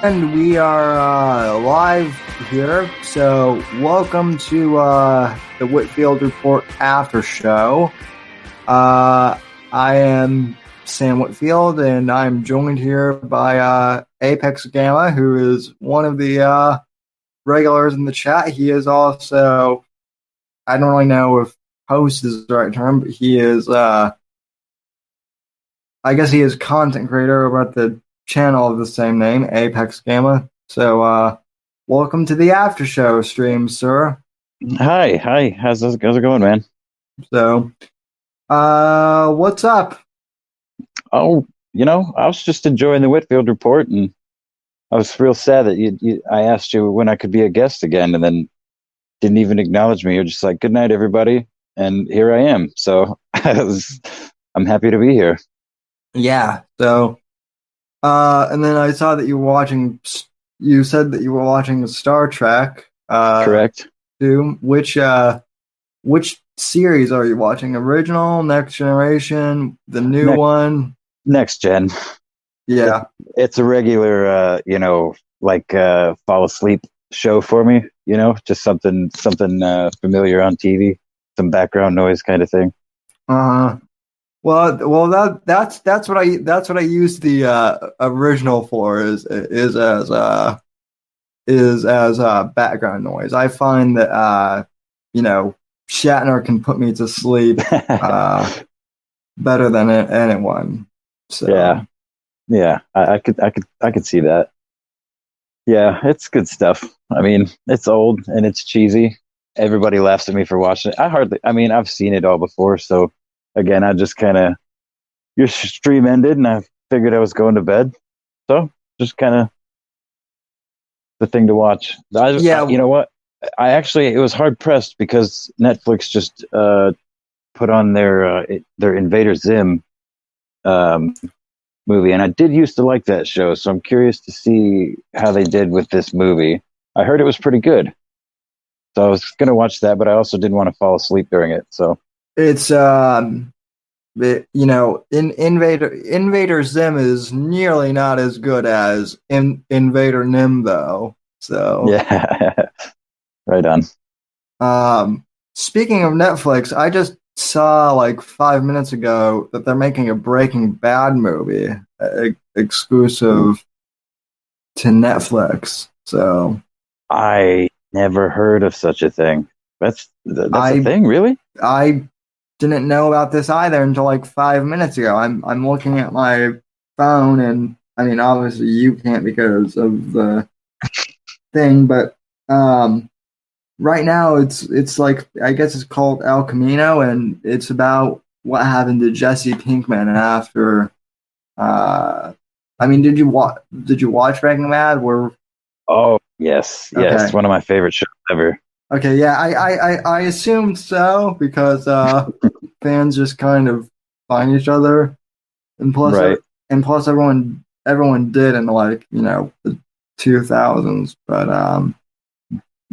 And we are live here, so welcome to the Whitfield Report After Show. I am Sam Whitfield, and I'm joined here by Apex Gamma, who is one of the regulars in the chat. He is also, I don't really know if host is the right term, but he is, I guess he is content creator over at the channel of the same name, Apex Gamma. So, welcome to the after show stream, sir. Hi. How's it going, man? So, what's up? Oh, I was just enjoying the Whitfield report, and I was real sad that I asked you when I could be a guest again, and then didn't even acknowledge me. You're just like, "Good night, everybody," and here I am. So I'm happy to be here. Yeah. So, and then I saw that you were watching. You said that you were watching Star Trek. Correct. Too. Which series are you watching? Original, Next Generation, the new one? Next gen. Yeah. It's a regular, fall asleep show for me. Just something familiar on TV, some background noise kind of thing. Well, that's what I use the original for is as background noise. I find that Shatner can put me to sleep better than anyone. So yeah, I could see that. Yeah, it's good stuff. I mean, it's old and it's cheesy. Everybody laughs at me for watching it. I've seen it all before. So again, I just kind of, your stream ended and I figured I was going to bed. So just kind of the thing to watch. You know what? It was hard pressed because Netflix just put on their Invader Zim movie, and I did used to like that show, so I'm curious to see how they did with this movie. I heard it was pretty good, so I was going to watch that, but I also didn't want to fall asleep during it. So it's Invader Zim is nearly not as good as Invader Nim, though. So yeah, right on. Speaking of Netflix, I just saw like 5 minutes ago that they're making a Breaking Bad movie exclusive to Netflix. So I never heard of such a thing. That's a thing, really? I didn't know about this either until like 5 minutes ago. I'm looking at my phone, and I mean, obviously you can't because of the thing, but right now it's like, I guess it's called El Camino, and it's about what happened to Jesse Pinkman after. I mean, did you watch Breaking Bad? Oh yes, Okay. one of my favorite shows ever. Okay, yeah, I assumed so because fans just kind of find each other, and plus Right. everyone did in like the 2000s, but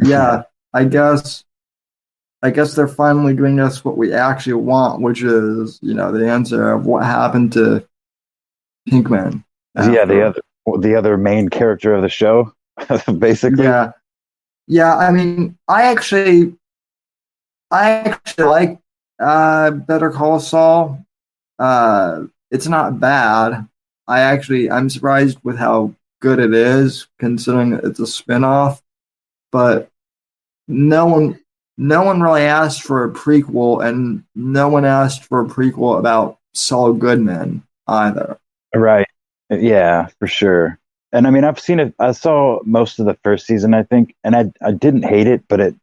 yeah, I guess they're finally giving us what we actually want, which is the answer of what happened to Pinkman Yeah, after. the other main character of the show, basically. Yeah, yeah. I mean, I actually like Better Call Saul. It's not bad. I'm surprised with how good it is, considering that it's a spinoff. But no one no one really asked for a prequel, and no one asked for a prequel about Saul Goodman either. Right. Yeah, for sure. And I mean, I've seen it. I saw most of the first season, I think, and I didn't hate it, but it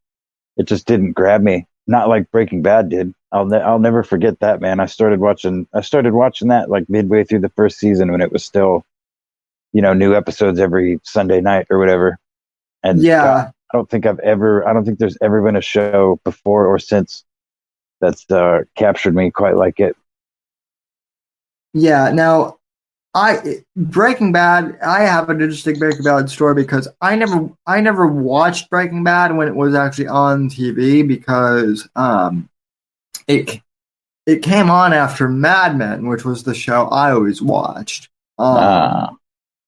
just didn't grab me. Not like Breaking Bad did. I'll never forget that, man. I started watching that like midway through the first season when it was still, new episodes every Sunday night or whatever. And God, Yeah, I don't think there's ever been a show before or since that's captured me quite like it. yeah. Now, I Breaking Bad. I have an interesting Breaking Bad story because I never watched Breaking Bad when it was actually on TV because it it came on after Mad Men, which was the show I always watched. Um, Ah,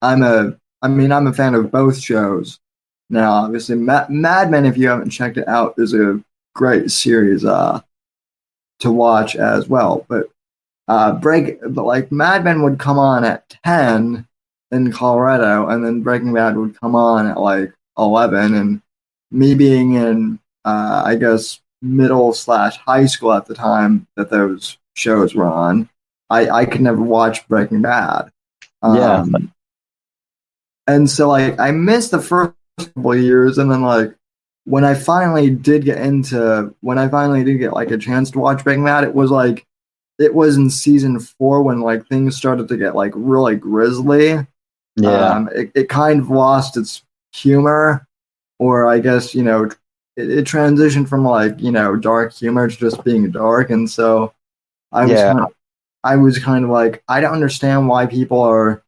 I'm a I mean, I'm a fan of both shows. Now, obviously, Mad Men, if you haven't checked it out, is a great series to watch as well. But like Mad Men would come on at 10 in Colorado, and then Breaking Bad would come on at like 11. And me being in, I guess, middle slash high school at the time that those shows were on, I could never watch Breaking Bad. Yeah, Um, and so like I missed the first couple of years, and then like when I finally did get like a chance to watch Breaking Bad, it was in season 4 when like things started to get like really grisly. yeah, It kind of lost its humor, or I guess it transitioned from like dark humor to just being dark, and so I was yeah, kind of I was kind of like I don't understand why people are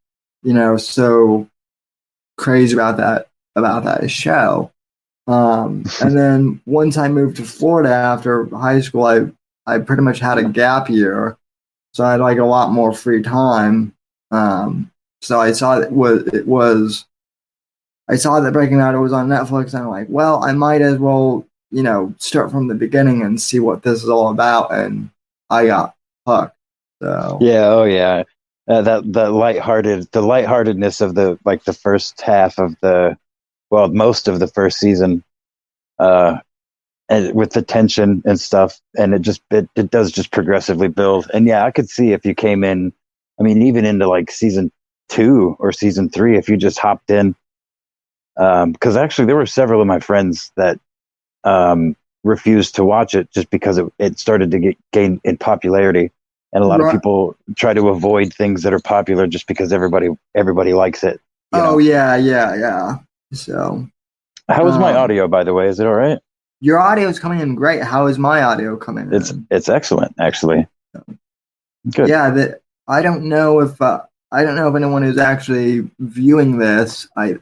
so crazy about that show. And then once I moved to Florida after high school, I pretty much had a gap year, so I had like a lot more free time. So I saw I saw that Breaking Bad was on Netflix, and I'm like, well, I might as well start from the beginning and see what this is all about, and I got hooked. So yeah. Oh yeah. The lightheartedness of the first half of most of the first season, uh, and with the tension and stuff, and it does just progressively build. And yeah, I could see if you came in, I mean, even into like season 2 or season 3, if you just hopped in, because actually there were several of my friends that refused to watch it just because it started to gain in popularity, and a lot of right. people try to avoid things that are popular just because everybody likes it. You Oh know, yeah, yeah, yeah. So how is my um, audio, by the way? Is it all right? your audio is coming in great. How is my audio coming in? It's excellent, actually. Good. Yeah, that I don't know if anyone is actually viewing this. I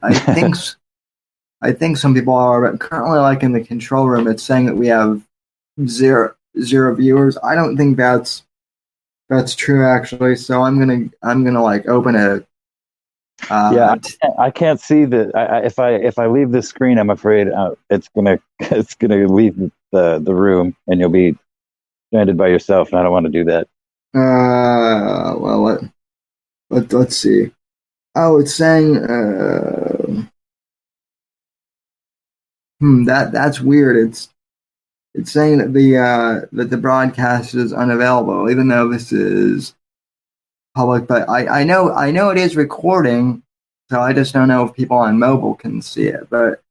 think some people are, but currently, like in the control room, it's saying that we have zero viewers. I don't think that's true actually. So I'm gonna like open a Yeah, t- I can't see that. If I leave the screen, I'm afraid it's gonna it's gonna leave the room, and you'll be stranded by yourself. And I don't want to do that. well let's see. Oh, it's saying that's weird. It's saying that the broadcast is unavailable, even though this is public. But I know it is recording, so I just don't know if people on mobile can see it. But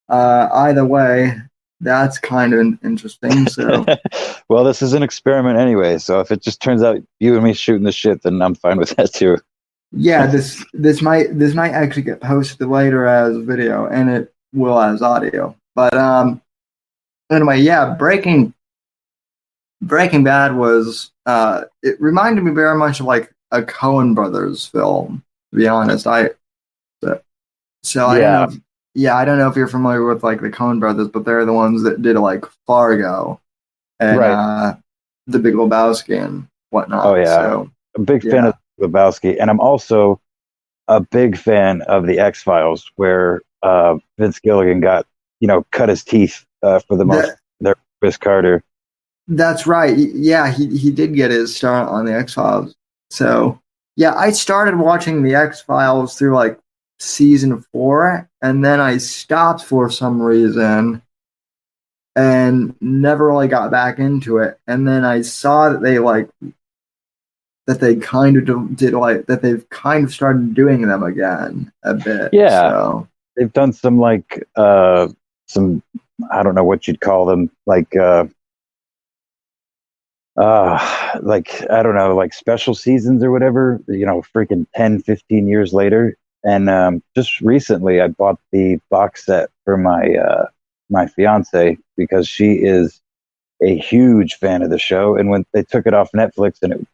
either way, that's kind of interesting. So Well, this is an experiment anyway, so if it just turns out you and me shooting the shit, then I'm fine with that too. yeah, this might actually get posted later as video, and it will as audio. But anyway, yeah, Breaking Bad was it reminded me very much of like a Coen Brothers film, to be honest. So, so I don't know Yeah, if yeah, I don't know if you're familiar with like the Coen Brothers, but they're the ones that did like Fargo and right. The Big Lebowski and Oh whatnot. yeah, So I'm a big fan of yeah. Lebowski, and I'm also a big fan of the X Files, where Vince Gilligan got cut his teeth for the most That there Chris Carter. that's right. Yeah, he did get his start on the X Files. So yeah, I started watching the X Files through like season 4, and then I stopped for some reason and never really got back into it. And then I saw that they kind of did like that they've kind of started doing them again a bit. Yeah, So they've done some I don't know what you'd call them, like I don't know, like special seasons or whatever, freaking 10, 15 years later. And just recently I bought the box set for my fiance, because she is a huge fan of the show, and when they took it off Netflix, and it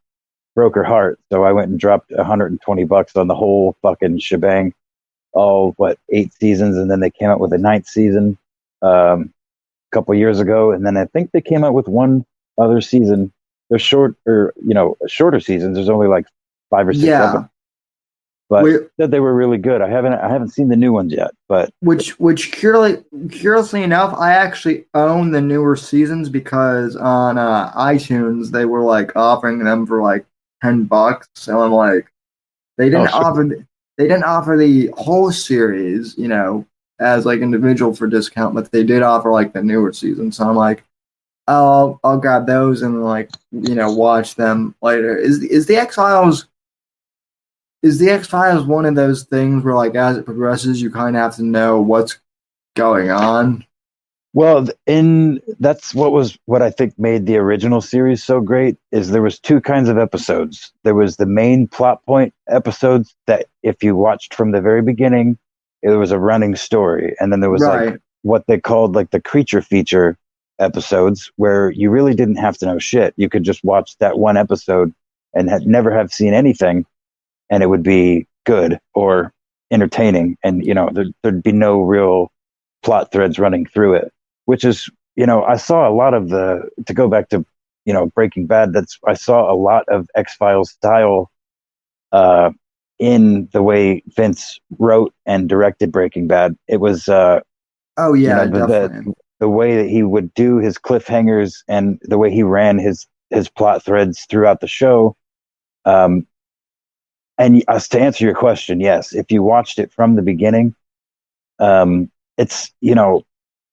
broke her heart, so I went and dropped $120 on the whole fucking shebang, all what 8 seasons, and then they came out with a ninth season a couple years ago, and then I think they came out with one other season. They're short, or shorter seasons. There's only like 5 or 6 episodes, yeah, but they were really good. I haven't seen the new ones yet, but which curiously enough, I actually own the newer seasons because on iTunes they were like offering them for like $10. So I'm like, they didn't offer they didn't offer the whole series, as like individual for discount, but they did offer like the newer season. So I'm like, I'll grab those and like watch them later. Is the X-Files one of those things where like as it progresses you kind of have to know what's going on? Well, that's what I think made the original series so great is there was two kinds of episodes. There was the main plot point episodes that if you watched from the very beginning, it was a running story. And then there was like what they called like the creature feature episodes where you really didn't have to know shit. You could just watch that one episode and never have seen anything and it would be good or entertaining. And, there'd be no real plot threads running through it, which is, I saw a lot of to go back to, Breaking Bad, I saw a lot of X-Files style in the way Vince wrote and directed Breaking Bad. It was, oh yeah, definitely. The way that he would do his cliffhangers and the way he ran his plot threads throughout the show. And to answer your question, yes, if you watched it from the beginning, it's,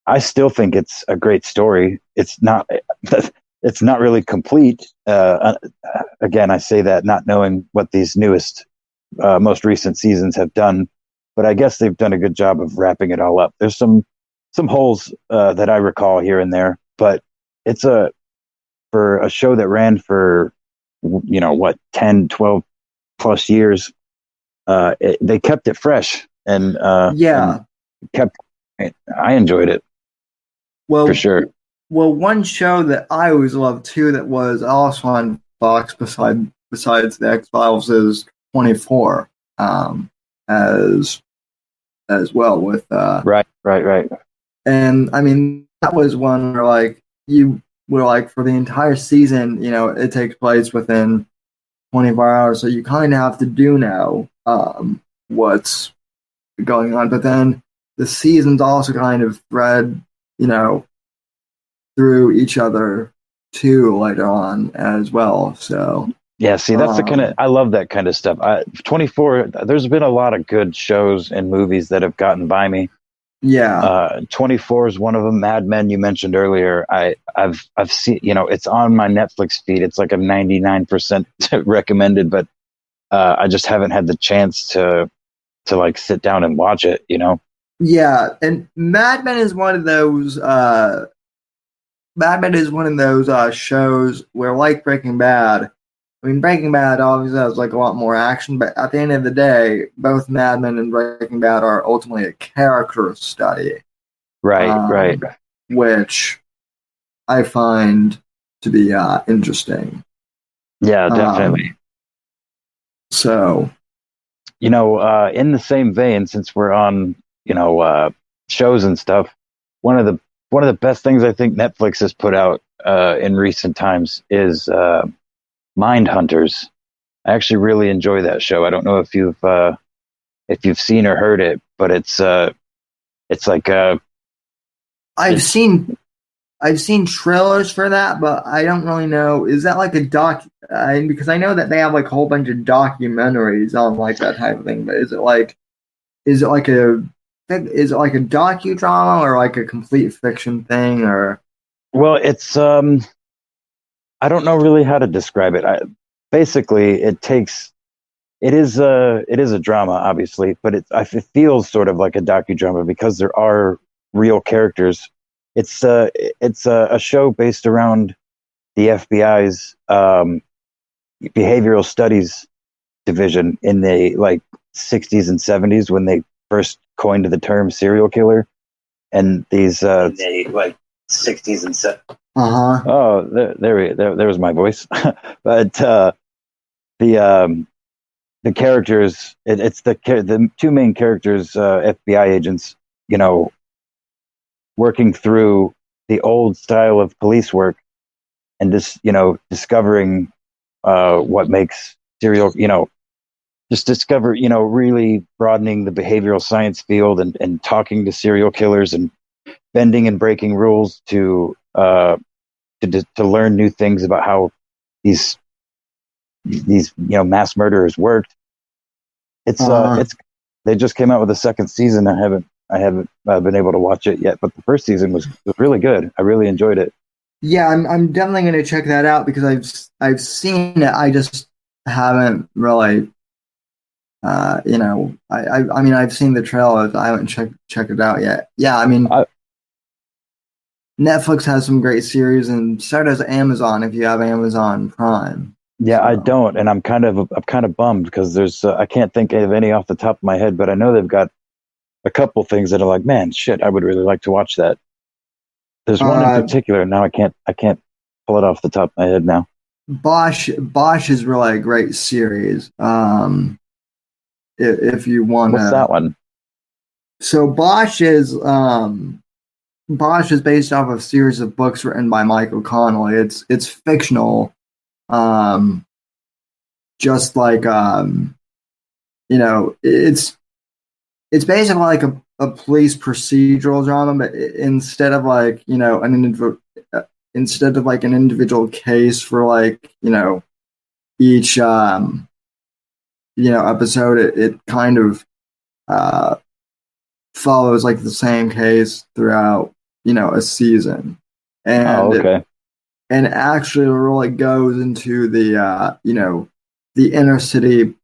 I still think it's a great story. It's not really complete. Again, I say that not knowing what these newest, most recent seasons have done, but I guess they've done a good job of wrapping it all up. There's some holes that I recall here and there, but it's for a show that ran for 10, 12 plus years. They kept it fresh and and kept. I enjoyed it. Well, for sure. Well, one show that I always loved too that was also on Fox besides the X-Files is 24, as well with right. And I mean that was one where like you were like for the entire season, it takes place within 24 hours, so you kind of have to know what's going on. But then the seasons also kind of thread, through each other too later on as well. So yeah, see, that's the kind of I love that kind of stuff. 24. There's been a lot of good shows and movies that have gotten by me. Yeah, 24 is one of them. Mad Men you mentioned earlier. I've seen. It's on my Netflix feed. It's like a 99% recommended, but I just haven't had the chance to like sit down and watch it. Yeah, and Mad Men is one of those. Mad Men is one of those shows where, like Breaking Bad, I mean, Breaking Bad obviously has like a lot more action, but at the end of the day, both Mad Men and Breaking Bad are ultimately a character study. Right. Which I find to be interesting. Yeah, definitely. So, in the same vein, since we're on, shows and stuff, one of the best things I think Netflix has put out in recent times is Mindhunters. I actually really enjoy that show. I don't know if you've seen or heard it, but it's like I've seen trailers for that, but I don't really know. Is that like a doc? Because I know that they have like a whole bunch of documentaries on like that type of thing. But is it like a docudrama or like a complete fiction thing? Or well, it's I don't know really how to describe it. Basically, it is a drama, obviously, but it feels sort of like a docudrama because there are real characters. It's a show based around the FBI's behavioral studies division in the like 60s and 70s when they first coined the term serial killer, and these in the like 60s and 70s. Oh, there was my voice. But the characters, it's the two main characters, FBI agents, working through the old style of police work and just, discovering what makes just discover, really broadening the behavioral science field and talking to serial killers and bending and breaking rules to learn new things about how these mass murderers worked. Uh, It's they just came out with a second season. I haven't been able to watch it yet, but the first season was really good. I really enjoyed it. yeah, I'm definitely going to check that out because I've seen it. I just haven't really, I mean, I've seen the trailers. I haven't checked it out yet. Yeah, I mean, I, Netflix has some great series, and so does Amazon if you have Amazon Prime. yeah, I So, don't, and I'm kind of bummed because there's I can't think of any off the top of my head, but I know they've got a couple things that are like, man, shit, I would really like to watch that. There's one in uh, particular. Now I can't pull it off the top of my head now. Bosch is really a great series. If you want What's to, that one? so Bosch is based off of a series of books written by Michael Connelly. It's fictional, um, just like it's basically like a police procedural drama, but instead of like instead of like an individual case for like each episode, it kind of uh follows like the same case throughout a season, Oh, and it okay. and actually really goes into the inner city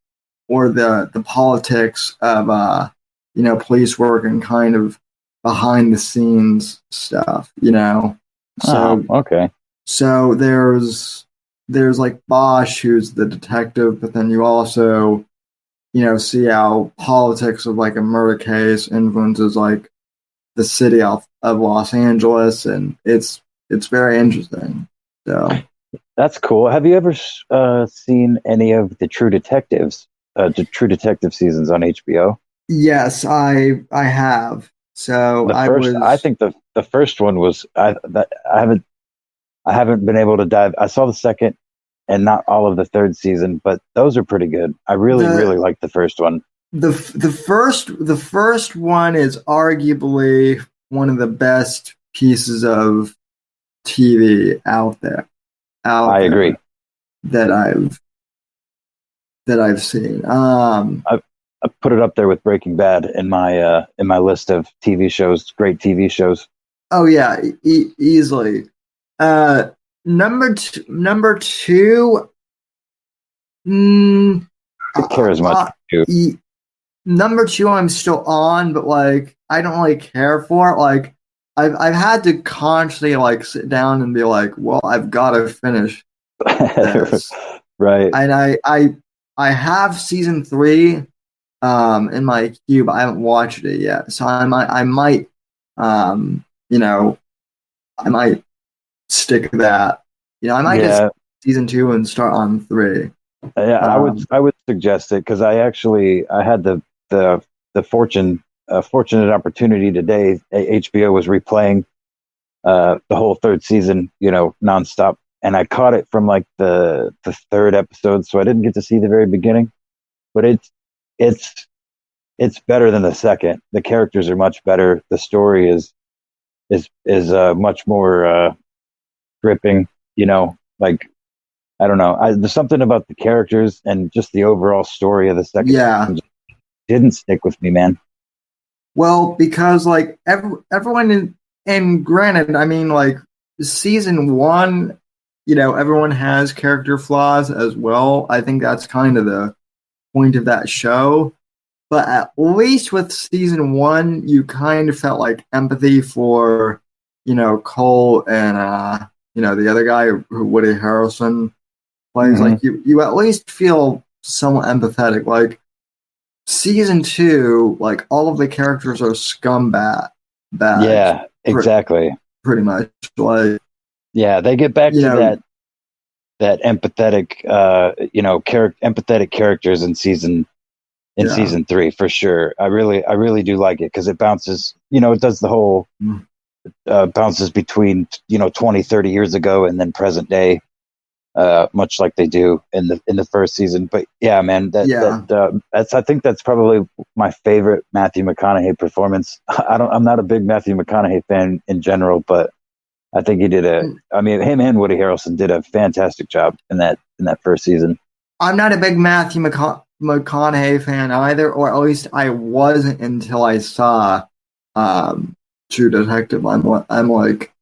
or the politics of police work and kind of behind the scenes stuff. Oh, So okay. so there's like Bosch who's the detective, but then you also see how politics of like a murder case influences like the city of Los Angeles, and it's very interesting. So That's cool. Have you ever seen any of the True Detective seasons on HBO? yes, I have. So The I first, I was think the first one was I haven't been able to dive. I saw the second and not all of the third season, but those are pretty good. I really the really liked the first one. the first one is arguably one of the best pieces of TV out I agree. there that I've seen. I put it up there with Breaking Bad in my list of TV shows, great TV shows. Oh yeah, easily. Uh, number two. Mm, Could care as much. uh, e- Number two, I'm still on, but like I don't really care for it. Like I've had to consciously like sit down and be like, well, I've got to finish this, Right. and I have season three in my queue, but I haven't watched it yet. So I might um you know I might stick with that. I might just Yeah. season two and start on three. Yeah, I would Um, I would suggest it because I had the the fortunate opportunity today. HBO was replaying the whole third season, nonstop, and I caught it from like the third episode, so I didn't get to see the very beginning. But it's it's better than the second. The characters are much better. The story is much more gripping. Like I don't know. There's something about the characters and just the overall story of the second yeah. season just didn't stick with me, man. Well, because like everyone and granted, I mean like season one, everyone has character flaws as well. I think that's kind of the point of that show. But at least with season one, you kind of felt like empathy for, Cole and the other guy who Woody Harrelson plays. Hmm. Like you at least feel somewhat empathetic. Like season two, like all of the characters are bags, Yeah, pr- exactly. pretty much. Like Yeah, they get back you to know, that empathetic, empathetic characters in yeah, season three for sure. I really do like it because it bounces. It does the whole mm, bounces between 20, 30 years ago and then present day. much like they do in the first season. But yeah, man, Yeah. that's I think that's probably my favorite Matthew McConaughey performance. I'm not a big Matthew McConaughey fan in general, but I think he did I mean, him and Woody Harrelson did a fantastic job in that first season. I'm not a big Matthew McConaughey fan either, or at least I wasn't until I saw True Detective. I'm like,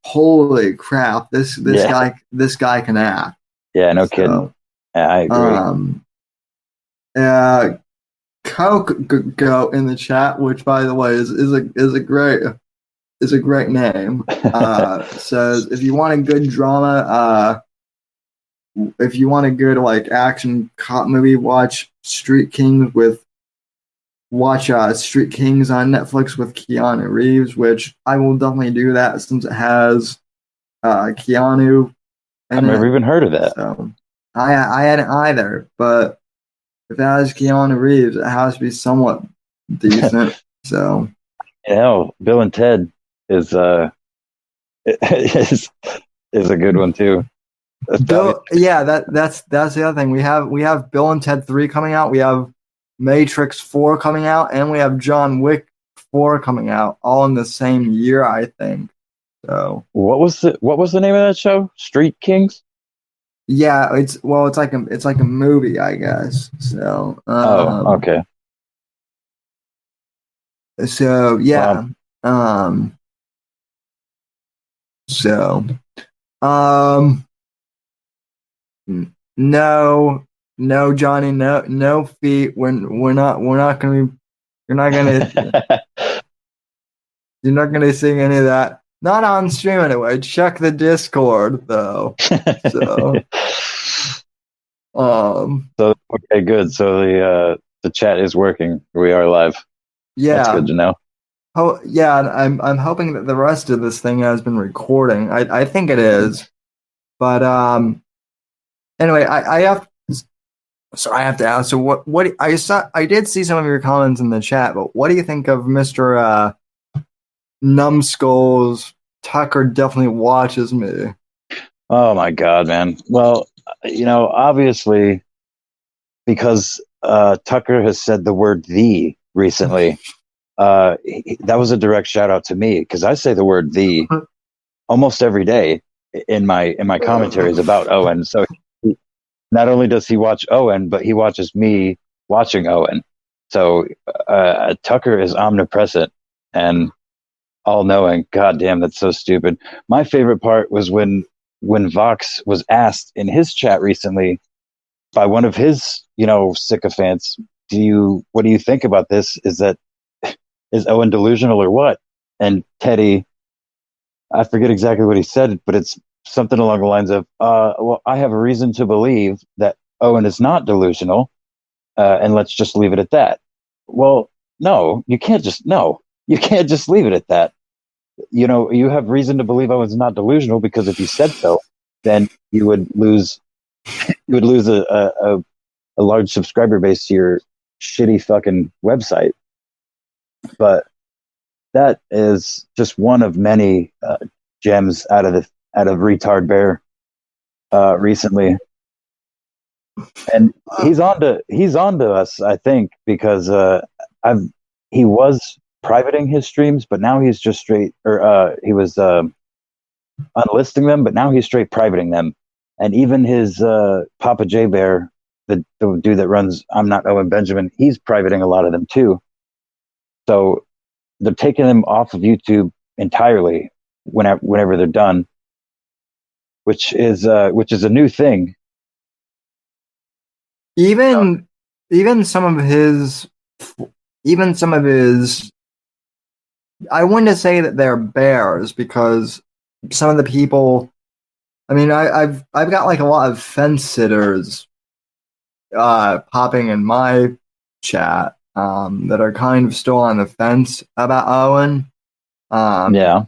holy crap! Yeah, This guy can act. yeah, no kidding. So, Yeah, I agree. um, uh, Coke go in the chat, which by the way is a great name. Says if you want a good drama, if you want a good like action cop movie, watch Street Kings on Netflix with Keanu Reeves, which I will definitely do that since it has Keanu I've in never it. even heard of that. So I hadn't either, but if it has Keanu Reeves, it has to be somewhat decent. So Hell, Bill and Ted is is is a good one too. Bill, yeah, that's the other thing. We have Bill and Ted 3 coming out. We have Matrix 4 coming out, and we have John Wick 4 coming out, all in the same year, I think. So what was the name of that show? Street Kings? yeah, it's it's like a movie, I guess. So Oh, okay. so Well, yeah. Um so um no, no, Johnny, no feet. We're not gonna be you're not gonna you're not gonna sing any of that. Not on stream anyway. Check the Discord though. So so okay, good. So the chat is working. We are live. That's yeah. good to know. Oh yeah, and I'm hoping that the rest of this thing has been recording. I think it is. But anyway, I have to ask. So what I did see some of your comments in the chat, but what do you think of Mr. Numbskulls? Tucker definitely watches me. Oh my God, man. Well, obviously because Tucker has said the word "the" recently. That was a direct shout out to me because I say the word "the" almost every day in my commentaries about Owen. So not only does he watch Owen, but he watches me watching Owen. So Tucker is omnipresent and all knowing. God damn, that's so stupid. My favorite part was when Vox was asked in his chat recently by one of his, sycophants, what do you think about this? Is Owen delusional or what? And Teddy, I forget exactly what he said, but it's something along the lines of, well, I have a reason to believe that Owen is not delusional, and let's just leave it at that. Well, no, you can't just leave it at that. You have reason to believe Owen's not delusional because if you said so, then you would lose a large subscriber base to your shitty fucking website. But that is just one of many gems out of Retard Bear recently, and he's on to us, I think, because I've he was privating his streams, but now he's just straight, or he was unlisting them, but now he's straight privating them, and even his Papa J Bear, the dude that runs I'm Not Owen Benjamin, he's privating a lot of them too. So they're taking them off of YouTube entirely whenever they're done, which is a new thing. Even even some of his even some of his I wouldn't say that they're bears because some of the people I mean I've got like a lot of fence sitters popping in my chat that are kind of still on the fence about Owen. Yeah.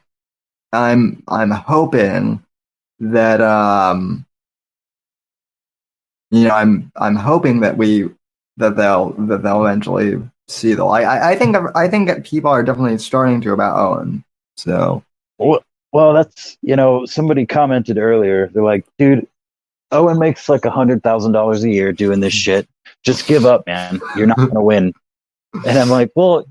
I'm hoping that I'm hoping that they'll eventually see the light. I think that people are definitely starting to about Owen. So Well, that's, somebody commented earlier. They're like, dude, Owen makes like $100,000 a year doing this shit. Just give up, man. You're not going to win. And I'm like, well,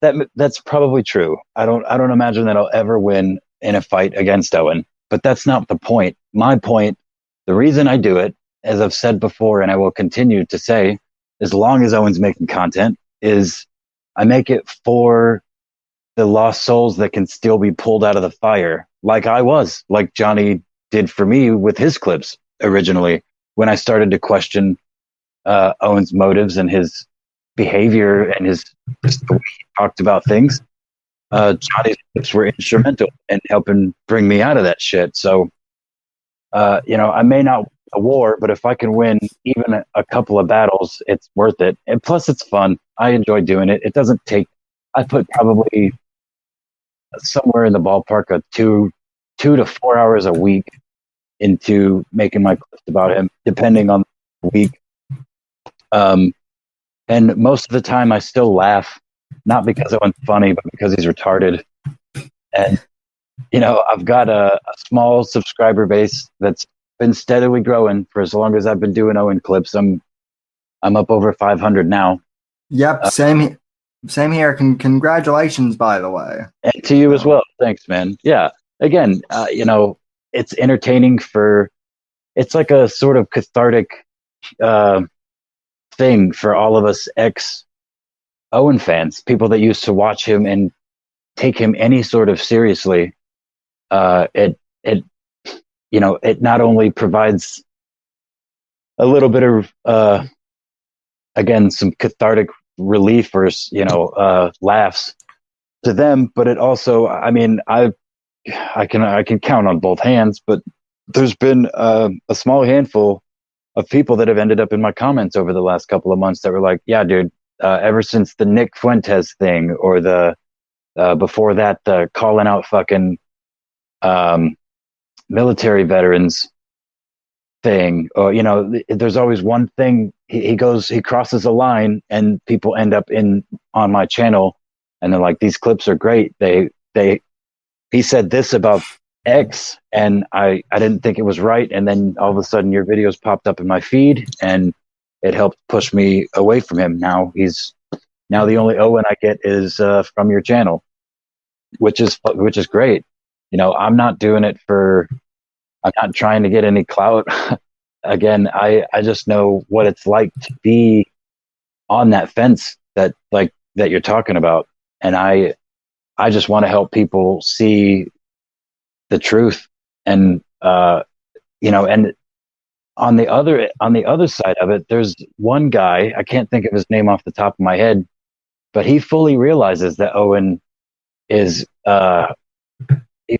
that's probably true. I don't imagine that I'll ever win in a fight against Owen, but that's not the point. My point, the reason I do it, as I've said before, and I will continue to say, as long as Owen's making content, is I make it for the lost souls that can still be pulled out of the fire, like Johnny did for me with his clips originally, when I started to question Owen's motives and his behavior and just the way he talked about things. Johnny's clips were instrumental in helping bring me out of that shit. So, I may not win a war, but if I can win even a couple of battles, it's worth it. And plus, it's fun. I enjoy doing it. It doesn't take. I put probably somewhere in the ballpark of 2 to 4 hours a week into making my clips about him, depending on the week. And most of the time I still laugh, not because Owen's funny, but because he's retarded. And, I've got a small subscriber base that's been steadily growing for as long as I've been doing Owen clips. I'm up over 500 now. Yep, same here. Congratulations, by the way. And to you as well. Thanks, man. Yeah. Again, it's entertaining it's like a sort of cathartic thing for all of us ex-Owen fans, people that used to watch him and take him any sort of seriously. It not only provides a little bit of, again, some cathartic relief or, laughs to them, but it also, I mean, I can count on both hands, but there's been a small handful of people that have ended up in my comments over the last couple of months that were like, yeah, dude, ever since the Nick Fuentes thing, or the before that, the calling out fucking military veterans thing, or there's always one thing he crosses a line and people end up on my channel and they're like, these clips are great. He said this about X, and I didn't think it was right, and then all of a sudden your videos popped up in my feed, and it helped push me away from him. Now the only Owen I get is from your channel, which is great. I'm not doing it I'm not trying to get any clout. Again, I just know what it's like to be on that fence that you're talking about, and I just want to help people see the truth. And and on the other side of it, there's one guy, I can't think of his name off the top of my head, but he fully realizes that Owen is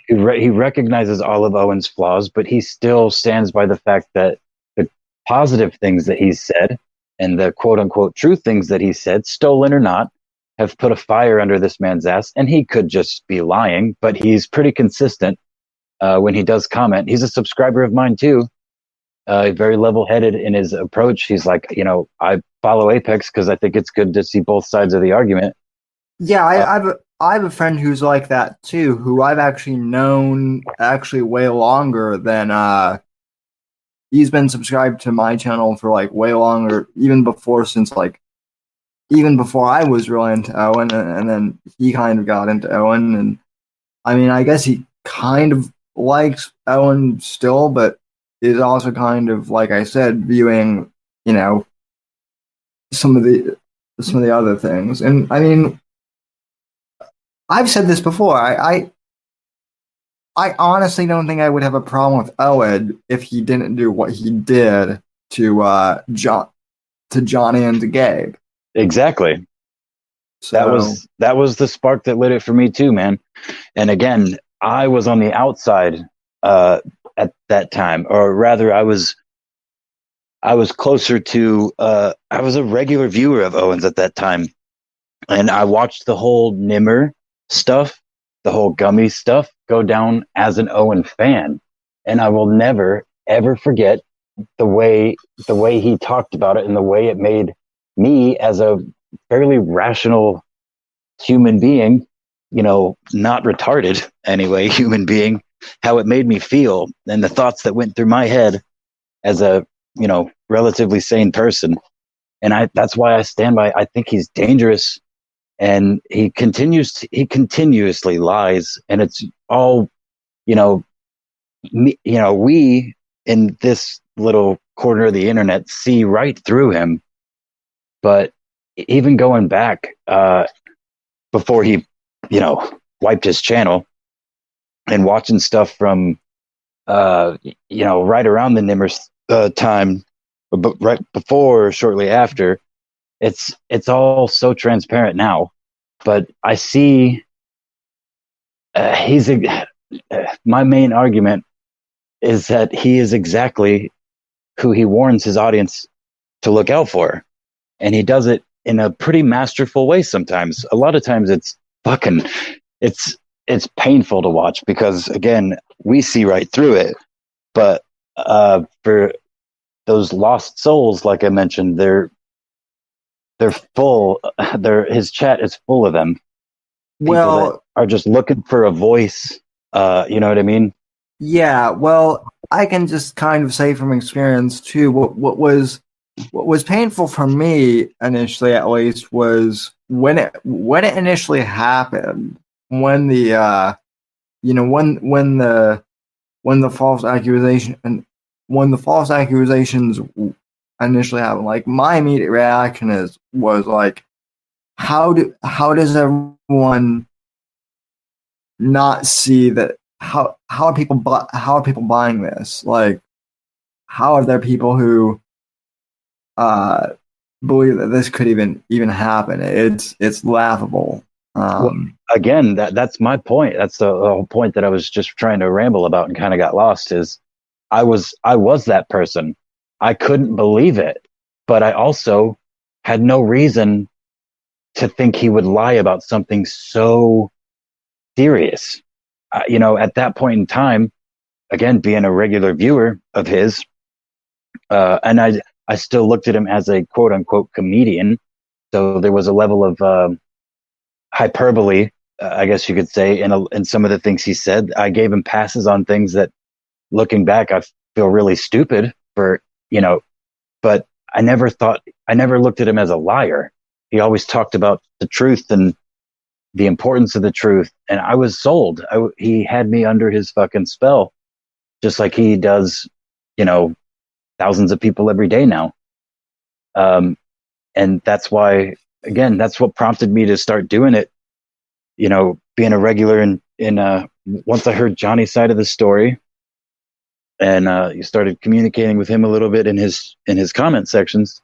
he recognizes all of Owen's flaws, but he still stands by the fact that the positive things that he's said and the quote unquote true things that he said, stolen or not, have put a fire under this man's ass. And he could just be lying, but he's pretty consistent when he does comment. He's a subscriber of mine too. Very level-headed in his approach. He's like, I follow Apex because I think it's good to see both sides of the argument. Yeah, I have a friend who's like that too, who I've actually known way longer than he's been subscribed to my channel for like way longer, even before I was really into Owen, and then he kind of got into Owen, and I mean, I guess he kind of likes Owen still, but is also kind of, like I said, viewing, some of the other things. And I mean, I've said this before. I honestly don't think I would have a problem with Owen if he didn't do what he did to Johnny and to Gabe. Exactly. So that was the spark that lit it for me too, man. And again, I was on the outside at that time, or rather, I was closer to. I was a regular viewer of Owens at that time, and I watched the whole Nimmer stuff, the whole Gummy stuff, go down as an Owen fan, and I will never ever forget the way he talked about it and the way it made me, as a fairly rational human being, not retarded anyway, human being, how it made me feel and the thoughts that went through my head as a, relatively sane person. And that's why I stand by. I think he's dangerous, and he continuously lies, and it's all, we in this little corner of the internet see right through him. But even going back, before he, wiped his channel, and watching stuff from, right around the Nimmers time, but right before or shortly after, it's all so transparent now. But I see, my main argument is that he is exactly who he warns his audience to look out for. And he does it in a pretty masterful way sometimes. A lot of times it's painful to watch because, again, we see right through it. But for those lost souls, like I mentioned, they're full. His chat is full of them. People that are just looking for a voice. You know what I mean? Yeah. Well, I can just kind of say from experience too. What was painful for me initially, at least, was when it initially happened. When the when the false accusation and when the false accusations initially happened, like my immediate reaction was like, how does everyone not see that? How are people buying this? Like, how are there people who believe that this could even happen? It's laughable. Well, again, that's my point. That's the whole point that I was just trying to ramble about and kind of got lost. Is I was that person. I couldn't believe it, but I also had no reason to think he would lie about something so serious. At that point in time, again, being a regular viewer of his, and I still looked at him as a quote unquote comedian. So there was a level of hyperbole, I guess you could say, in some of the things he said. I gave him passes on things that, looking back, I feel really stupid for, but I never looked at him as a liar. He always talked about the truth and the importance of the truth. And I was sold. He had me under his fucking spell, just like he does, thousands of people every day now. And that's why, again, that's what prompted me to start doing it. Being a regular in once I heard Johnny's side of the story, and you started communicating with him a little bit in his comment sections,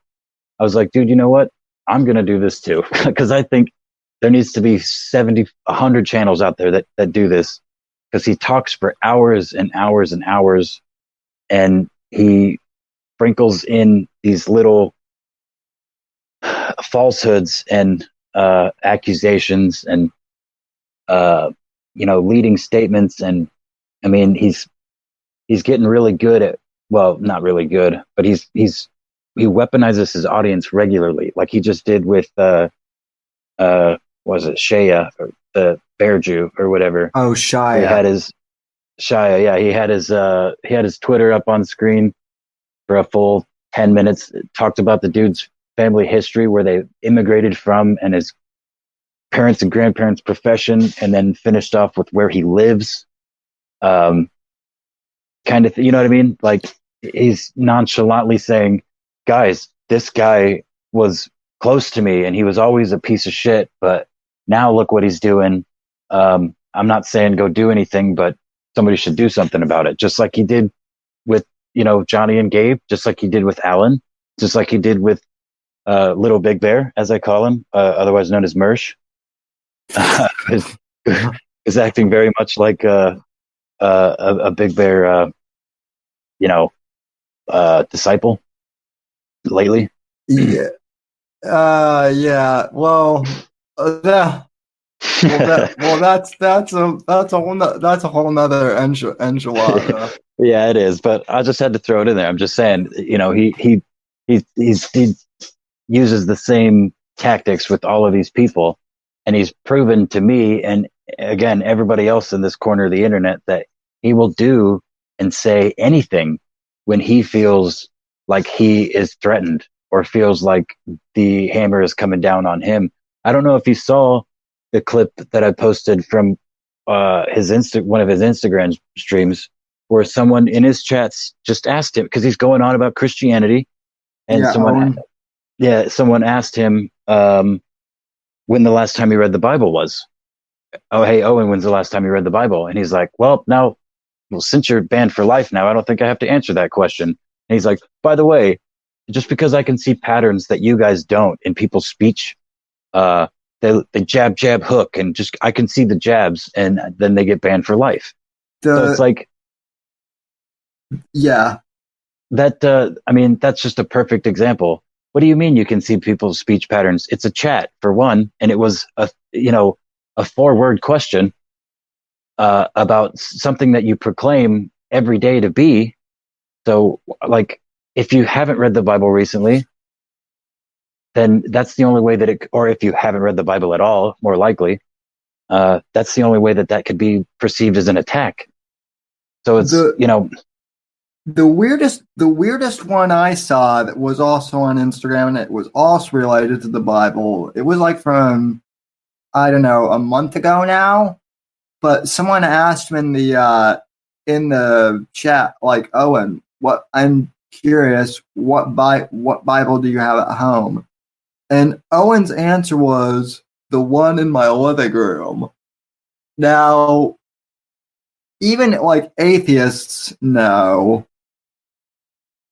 I was like, dude, you know what? I'm going to do this too. Because I think there needs to be 70, 100 channels out there that do this, because he talks for hours and hours and hours, and he sprinkles in these little falsehoods and accusations and leading statements. And I mean, he's getting really good at, well, not really good, but he weaponizes his audience regularly, like he just did with was it Shaya, or the Bear Jew or whatever? Oh, Shaya. He had his Shaya, yeah. He had his Twitter up on screen for a full 10 minutes. It talked about the dude's family history, where they immigrated from, and his parents and grandparents' profession, and then finished off with where he lives. Kind of, you know what I mean? Like, he's nonchalantly saying, guys, this guy was close to me and he was always a piece of shit, but now look what he's doing. I'm not saying go do anything, but somebody should do something about it. Just like he did with, Johnny and Gabe, just like he did with Alan, just like he did with Little Big Bear, as I call him, otherwise known as Mersh. is acting very much like a Big Bear, disciple lately. Yeah. Yeah. Well, that's a whole nother enchilada. Yeah, it is. But I just had to throw it in there. I'm just saying, he uses the same tactics with all of these people, and he's proven to me, and again, everybody else in this corner of the internet, that he will do and say anything when he feels like he is threatened or feels like the hammer is coming down on him. I don't know if you saw the clip that I posted from one of his Instagram streams, where someone in his chats just asked him, because he's going on about Christianity, and Yeah, Owen. someone asked him when the last time he read the Bible was. Oh, hey Owen, when's the last time you read the Bible? And he's like, well, since you're banned for life now, I don't think I have to answer that question. And he's like, by the way, just because I can see patterns that you guys don't in people's speech, uh, they jab, jab, hook, and just I can see the jabs, and then they get banned for life. So it's like, yeah, I mean, that's just a perfect example. What do you mean you can see people's speech patterns? It's a chat for one, and it was a 4-word question about something that you proclaim every day to be. So, like, if you haven't read the Bible recently, then that's the only way or if you haven't read the Bible at all, more likely, that's the only way that could be perceived as an attack. So it's, the weirdest one I saw that was also on Instagram, and it was also related to the Bible. It was like from, I don't know, a month ago now, but someone asked him in the chat, like, Owen, I'm curious, what Bible do you have at home? And Owen's answer was the one in my living room. Now, even like atheists know,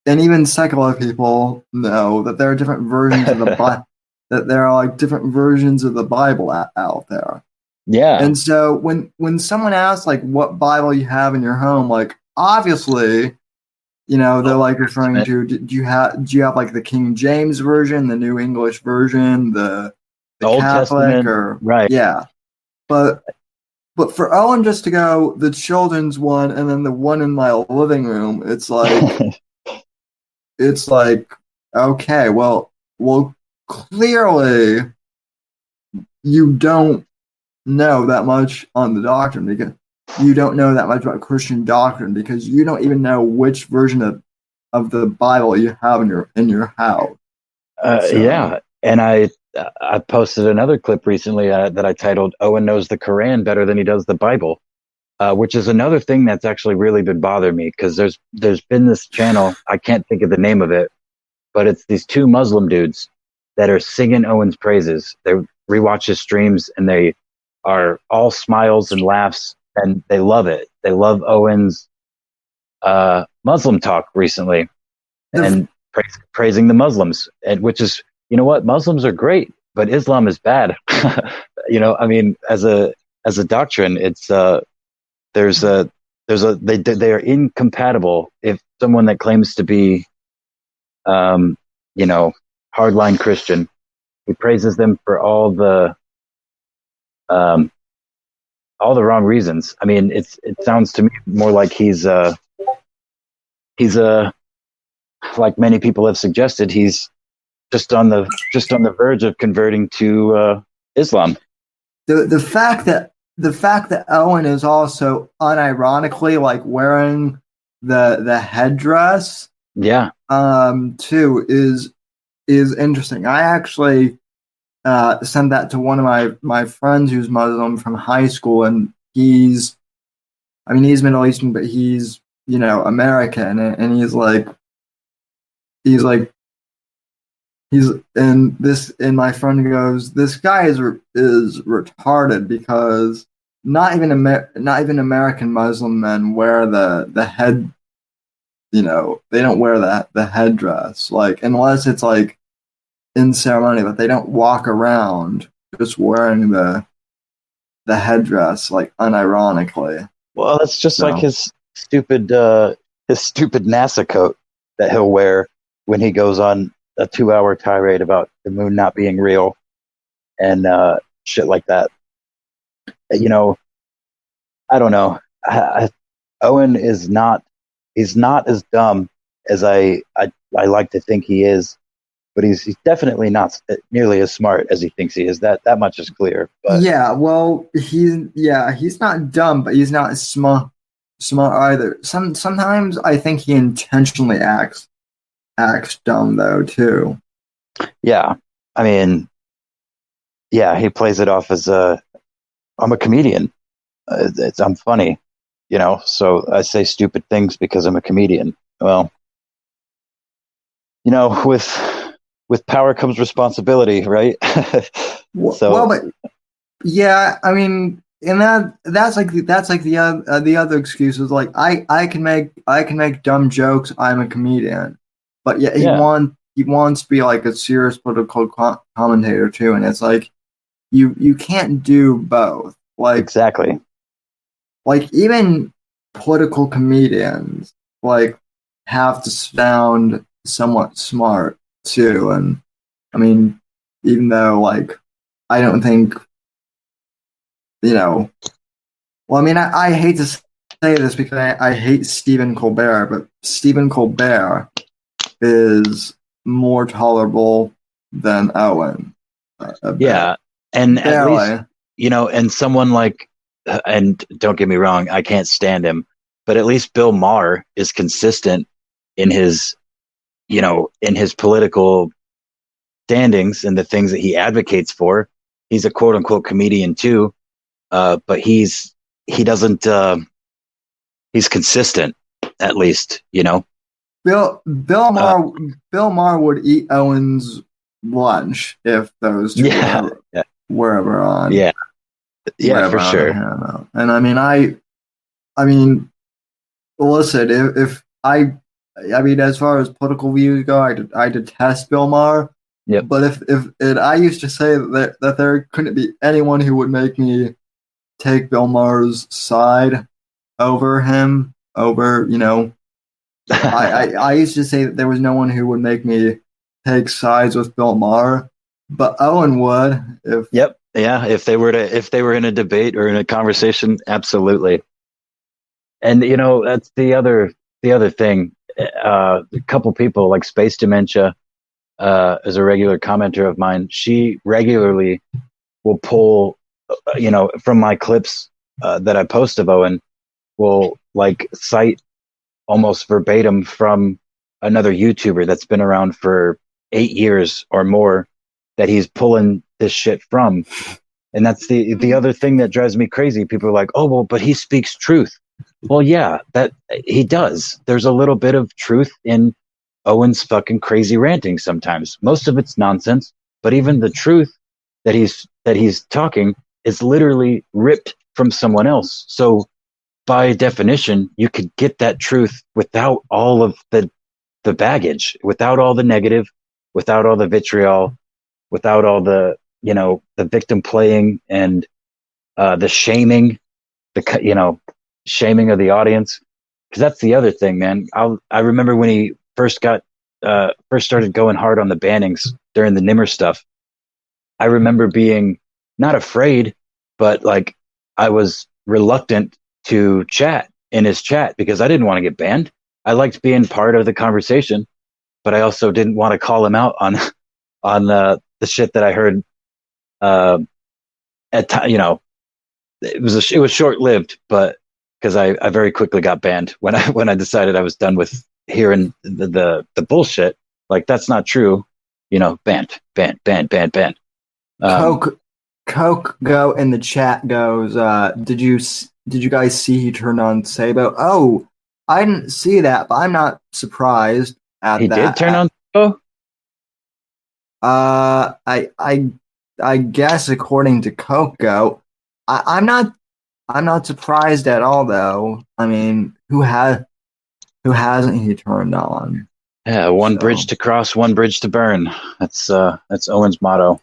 and even secular people know that there are different versions of the Bible. That there are like different versions of the Bible out there. Yeah. And so when someone asks like what Bible you have in your home, like obviously, they're like referring to, do you have like the King James version, the New English version, the Old Catholic, Testament, or right? Yeah, but for Owen just to go the children's one and then the one in my living room, it's like okay, well clearly you don't know that much on the doctrine, because you don't know that much about Christian doctrine, because you don't even know which version of the Bible you have in your house. Yeah, and I posted another clip recently that I titled "Owen knows the Quran better than he does the Bible," which is another thing that's actually really been bothering me, because there's been this channel, I can't think of the name of it, but it's these two Muslim dudes that are singing Owen's praises. They rewatch his streams, and they are all smiles and laughs, and they love it. They love Owen's Muslim talk recently, and praising the Muslims, and which is, what, Muslims are great, but Islam is bad. I mean, as a doctrine, it's they are incompatible. If someone that claims to be hardline Christian, he praises them for all the wrong reasons. I mean, it sounds to me more like he's like many people have suggested, he's just on the verge of converting to Islam. The fact that Owen is also unironically like wearing the headdress, yeah, too, is interesting. I actually sent that to one of my friends who's Muslim from high school, and he's Middle Eastern, but he's American, and and my friend goes, this guy is retarded, because not even American Muslim men wear the head, they don't wear the headdress, like, unless it's like in ceremony, but they don't walk around just wearing the headdress, like, unironically. Well, that's just like his stupid NASA coat that he'll wear when he goes on a 2-hour tirade about the moon not being real and shit like that. I don't know. Owen is not. He's not as dumb as I like to think he is, but he's definitely not nearly as smart as he thinks he is. That much is clear. But yeah, well, he's not dumb, but he's not smart. smart either. Sometimes I think he intentionally acts dumb though too. Yeah, I mean, yeah, he plays it off as I'm a comedian. I'm funny, so I say stupid things because I'm a comedian. Well, with power comes responsibility, right? Well, So but yeah, I mean, and that's like the other excuse is like I can make dumb jokes. I'm a comedian, but yeah, yeah, he wants to be like a serious political commentator too, and it's like you can't do both. exactly. Like even political comedians like have to sound somewhat smart too, and I mean, even though like I don't think you know well, I mean, I hate to say this because I hate Stephen Colbert, but Stephen Colbert is more tolerable than Owen a bit. Yeah, and at least Barely. and someone like, and don't get me wrong, I can't stand him, but at least Bill Maher is consistent in his in his political standings and the things that he advocates for. He's a quote unquote comedian too, but he doesn't he's consistent at least. Bill Uh, Maher Bill Maher would eat Owen's lunch if those two yeah, were yeah, were ever on yeah, yeah, were ever for on the sure. handout. And I mean, listen, if I mean, as far as political views go, I detest Bill Maher. Yep. But if and I used to say that there couldn't be anyone who would make me take Bill Maher's side over him. I used to say that there was no one who would make me take sides with Bill Maher, but Owen would if Yep. Yeah. If they were in a debate or in a conversation, absolutely. And that's the other thing. A couple people like Space Dementia is a regular commenter of mine. She regularly will pull, from my clips that I post of Owen, will like cite almost verbatim from another YouTuber that's been around for 8 years or more that he's pulling this shit from. And that's the other thing that drives me crazy. People are like, "Oh, well, but he speaks truth." Well, yeah, that he does. There's a little bit of truth in Owen's fucking crazy ranting sometimes. Most of it's nonsense, but even the truth that he's talking is literally ripped from someone else. So by definition, you could get that truth without all of the baggage, without all the negative, without all the vitriol, without all the victim playing and the shaming, shaming of the audience. Because that's the other thing, man. I remember when he first started going hard on the bannings during the Nimmer stuff. I remember being not afraid, but like I was reluctant to chat in his chat because I didn't want to get banned. I liked being part of the conversation, but I also didn't want to call him out on the shit that I heard. Uh, it was short lived, but because I very quickly got banned when I decided I was done with hearing the bullshit. Like that's not true, banned, banned, banned, banned, banned. Um, Coke Coke go in the chat goes, did you guys see he turned on Sabo? Oh, I didn't see that, but I'm not surprised he at did turn that. on. Oh, Uh, I I I guess according to Coco, I'm not surprised at all though. I mean, who hasn't he turned on? yeah, one bridge So to cross, one bridge to burn. That's Owen's motto.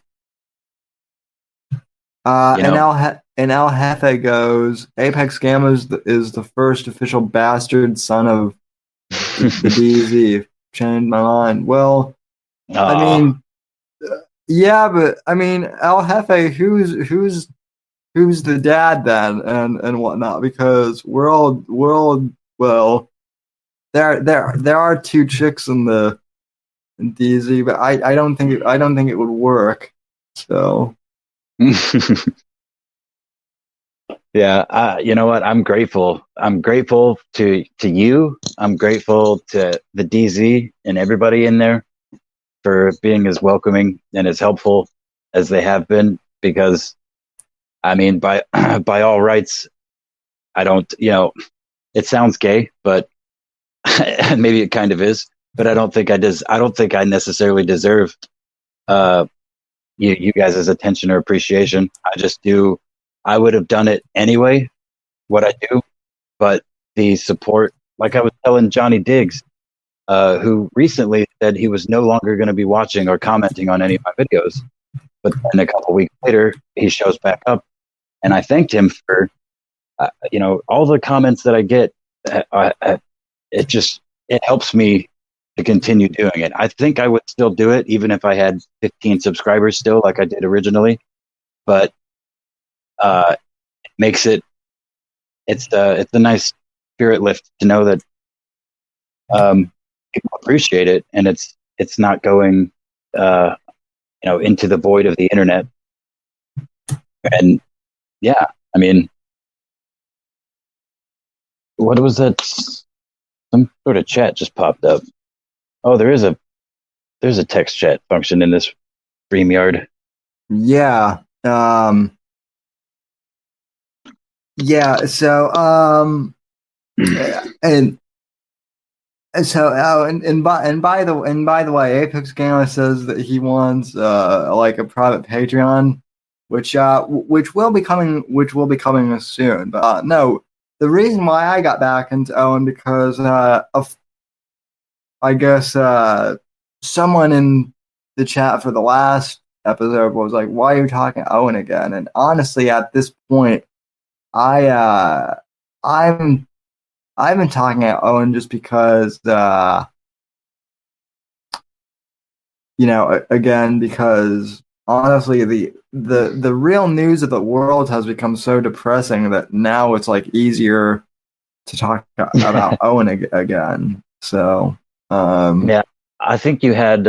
You and know, El Jefe goes, Apex Gamma is the first official bastard son of the DZ. Changed my mind. Well, I ah, mean, yeah, but I mean, El Jefe, who's the dad then and whatnot because we're all well there are two chicks in DZ but I don't think it would work so yeah, Yeah, you know what? I'm grateful. I'm grateful to you. I'm grateful to the DZ and everybody in there for being as welcoming and as helpful as they have been. Because I mean, by by all rights, I don't. It sounds gay, but maybe it kind of is. But I don't think I des- I don't think I necessarily deserve uh, you guys' attention or appreciation. I just do. I would have done it anyway. What I do, but the support, like I was telling Johnny Diggs, who recently said he was no longer going to be watching or commenting on any of my videos. But then a couple weeks later, he shows back up, and I thanked him for, all the comments that I get. It just it helps me to continue doing it. I think I would still do it even if I had 15 subscribers still, like I did originally. But it makes it's a nice spirit lift to know that people appreciate it, and it's not going into the void of the internet. And yeah, I mean, what was that? Some sort of chat just popped up. Oh, there's a text chat function in this StreamYard. Yeah. Yeah. So, and so, by the way, Apex Gamer says that he wants like a private Patreon, which will be coming soon. But no, the reason why I got back into Owen because of I guess someone in the chat for the last episode was like, "Why are you talking Owen again?" And honestly, at this point, I I'm I've been talking at Owen just because again because honestly the real news of the world has become so depressing that now it's like easier to talk about Owen again. So Yeah, I think you had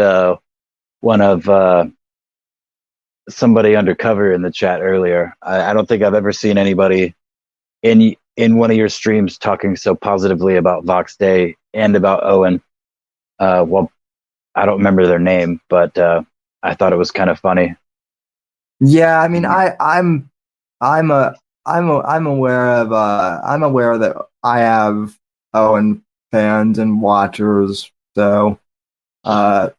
one of somebody undercover in the chat earlier. I don't think I've ever seen anybody in one of your streams talking so positively about Vox Day and about Owen. Well, I don't remember their name, but I thought it was kind of funny. yeah, I mean I'm a I'm aware that I have Owen fans and watchers, so uh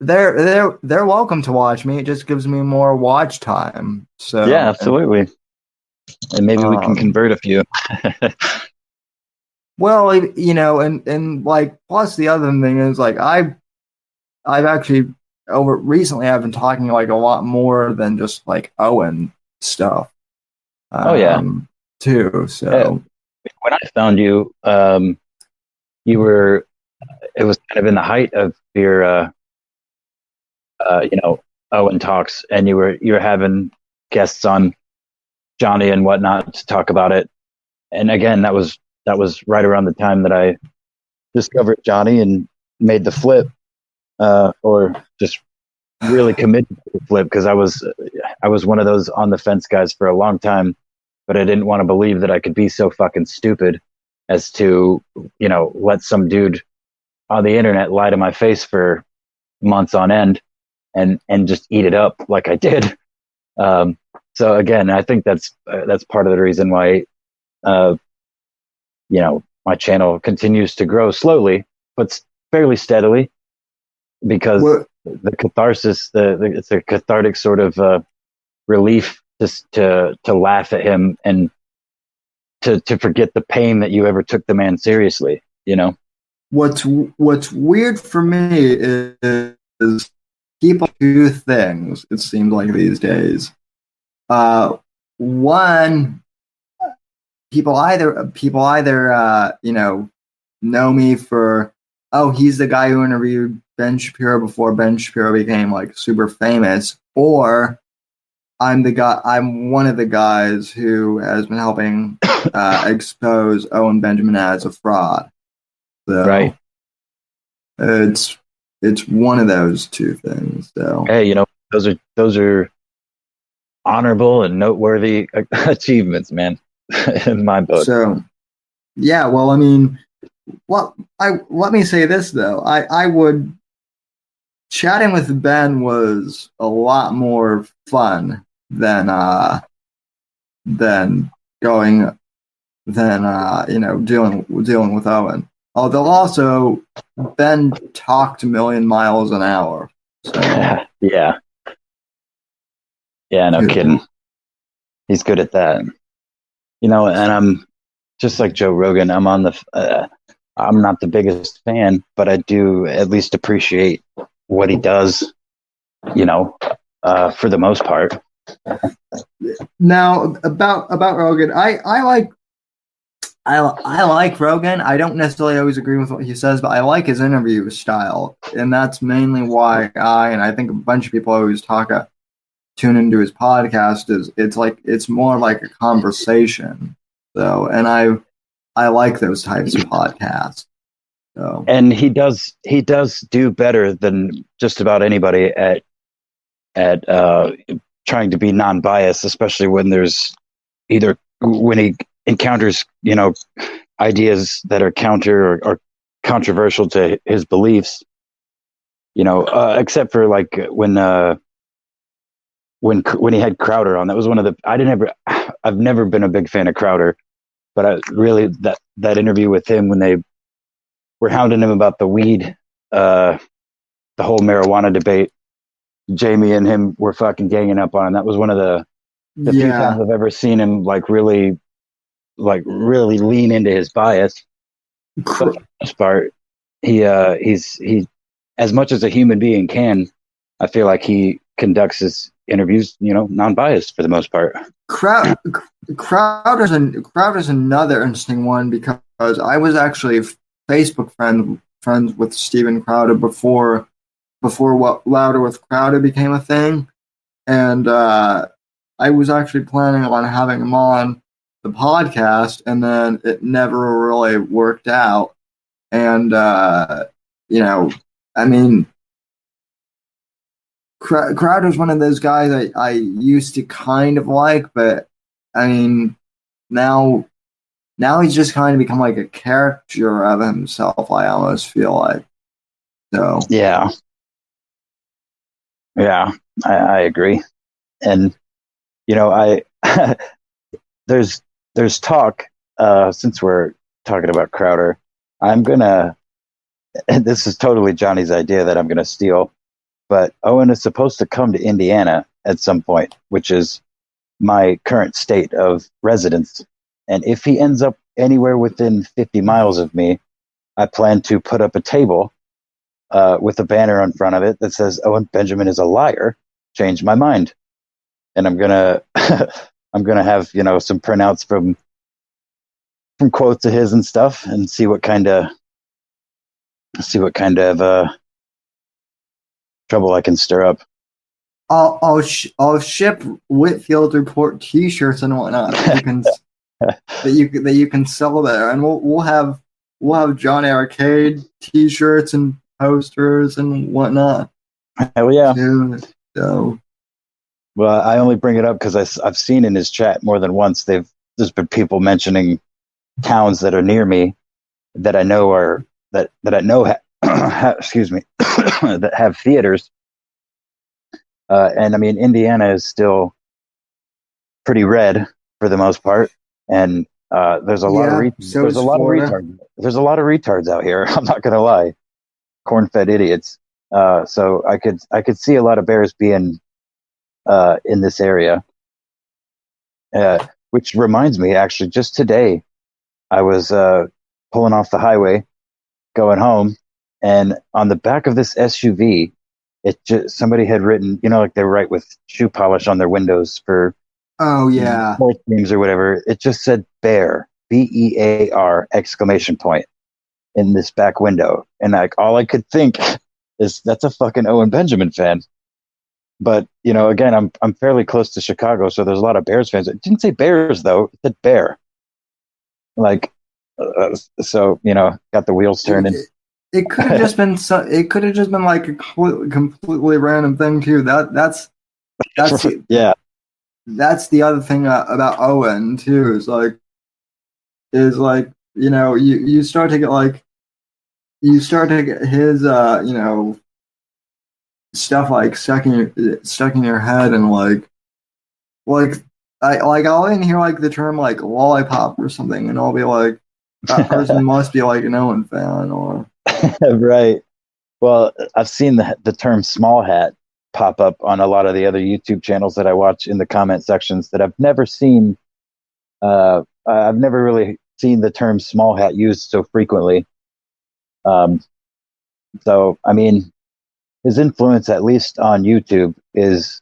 they're welcome to watch me. It just gives me more watch time. Yeah, So absolutely. And maybe we can um convert a few. well, and like plus the other thing is like I've actually over recently I've been talking like a lot more than just like Owen stuff Oh yeah. um too. Uh, So when I found you, you were it was kind of in the height of your Owen talks, and you were having guests on Johnny and whatnot to talk about it. And again, that was right around the time that I discovered Johnny and made the flip, or just really committed to the flip because I was one of those on the fence guys for a long time, but I didn't want to believe that I could be so fucking stupid as to let some dude on the internet lie to my face for months on end and just eat it up like I did. Um, so again, I think that's part of the reason why uh, my channel continues to grow slowly, but fairly steadily because what the catharsis, it's a cathartic sort of relief just to laugh at him and to forget the pain that you ever took the man seriously. what's weird for me is people do things, it seems like these days. One, people either know me for, oh, he's the guy who interviewed Ben Shapiro before Ben Shapiro became like super famous, or I'm one of the guys who has been helping expose Owen Benjamin as a fraud. So Right. it's one of those two things. So Hey, those are honorable and noteworthy achievements, man, in my book. So yeah, well, I mean, let me say this though. I would chatting with Ben was a lot more fun than going than dealing with Owen. Although also Ben talked a million miles an hour. So Yeah, yeah, no kidding. He's good at that. And I'm just like Joe Rogan. I'm not the biggest fan, but I do at least appreciate what he does. For the most part. now about Rogan, I like Rogan. I don't necessarily always agree with what he says, but I like his interview style, and that's mainly why I think a bunch of people always tune into his podcast. Is it's more like a conversation. So, and I like those types of podcasts. So, And he does do better than just about anybody at trying to be non-biased, especially when there's either when he encounters ideas that are counter or controversial to his beliefs. Except for like when he had Crowder on. That was one of the I've never been a big fan of Crowder, but I really that interview with him when they were hounding him about the weed, the whole marijuana debate. Jamie and him were fucking ganging up on him. That was one of the few yeah, times I've ever seen him really lean into his bias. But for the most part, he as much as a human being can, I feel like he conducts his interviews, non-biased for the most part. Crowd Crowder's another interesting one because I was actually Facebook friends with Steven Crowder before what Louder with Crowder became a thing, and I was actually planning on having him on the podcast, and then it never really worked out. And you know, I mean, Crowder's one of those guys I used to kind of like, but I mean, now now he's just kind of become like a caricature of himself. I almost feel like so. Yeah, yeah, I agree. And I there's talk, since we're talking about Crowder. I'm gonna This is totally Johnny's idea that I'm gonna steal, but Owen is supposed to come to Indiana at some point, which is my current state of residence. And if he ends up anywhere within 50 miles of me, I plan to put up a table with a banner in front of it that says Owen Benjamin is a liar. Change my mind. And I'm gonna I'm gonna have some printouts from quotes of his and stuff, and see what kind of trouble I can stir up. I'll ship Whitfield Report T-shirts and whatnot that you can that you can sell there, and we'll have John Arcade T-shirts and posters and whatnot Hell yeah. too. So Well, I only bring it up because I've seen in his chat more than once there's been people mentioning towns that are near me that I know excuse me, that have theaters. And I mean, Indiana is still pretty red for the most part, and there's a lot of yeah, so there's is a lot of Florida. retards. There's a lot of retards out here. I'm not gonna lie, corn-fed idiots. So I could see a lot of bears being in this area. Which reminds me, actually, just today I was pulling off the highway going home, and on the back of this SUV, somebody had written, like they write with shoe polish on their windows for Oh yeah, sports teams or whatever. It just said "Bear," BEAR exclamation point in this back window, and like all I could think is that's a fucking Owen Benjamin fan. But again, I'm fairly close to Chicago, so there's a lot of Bears fans. It didn't say Bears though; it said Bear. Like, so got the wheels turning. it could have just been it could have just been like a completely random thing too. That's Yeah, that's the other thing about Owen too is like you start to get his stuff like stuck in your head and like I'll even hear like the term like lollipop or something and I'll be like that person must be like an Owen fan or Right. Well, I've seen the term small hat pop up on a lot of the other YouTube channels that I watch in the comment sections that I've never seen. I've never really seen the term small hat used so frequently. Um, so, I mean, his influence, at least on YouTube, is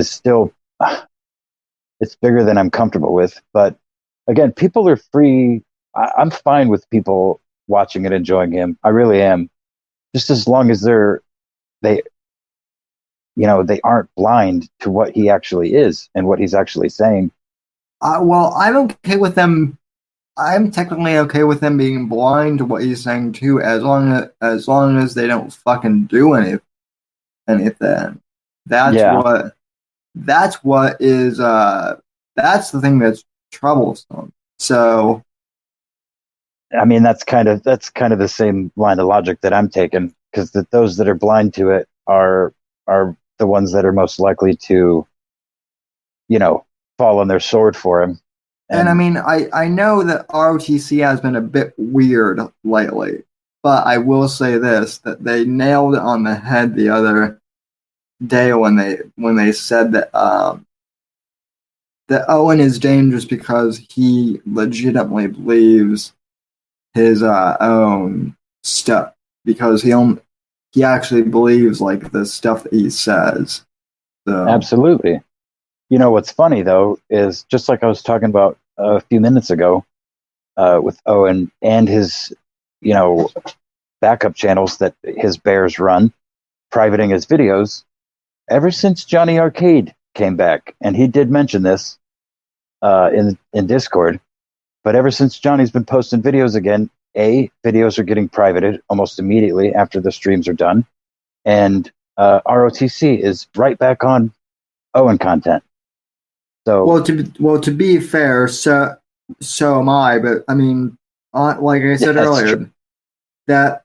still it's bigger than I'm comfortable with. But again, people are free. I'm fine with people watching and enjoying him. I really am, just as long as they they aren't blind to what he actually is and what he's actually saying. well, I'm okay with them. I'm technically okay with them being blind to what he's saying too, as long as they don't fucking do anything. That's Yeah, what that's what is that's the thing that's troublesome. So I mean that's kind of the same line of logic that I'm taking, because those that are blind to it are the ones that are most likely to you know fall on their sword for him. and I And mean I know that ROTC has been a bit weird lately, but I will say this that they nailed it on the head the other day when they said that Owen is dangerous because he legitimately believes his own stuff because he actually believes like the stuff that he says. So absolutely. What's funny though is, just like I was talking about a few minutes ago, with Owen and his you know backup channels that his bears run, privating his videos. Ever since Johnny Arcade came back, and he did mention this in Discord, but ever since Johnny's been posting videos again, videos are getting privated almost immediately after the streams are done, and ROTC is right back on Owen content. So to be fair, so am I. But I mean, like I yeah, said that's true. earlier, that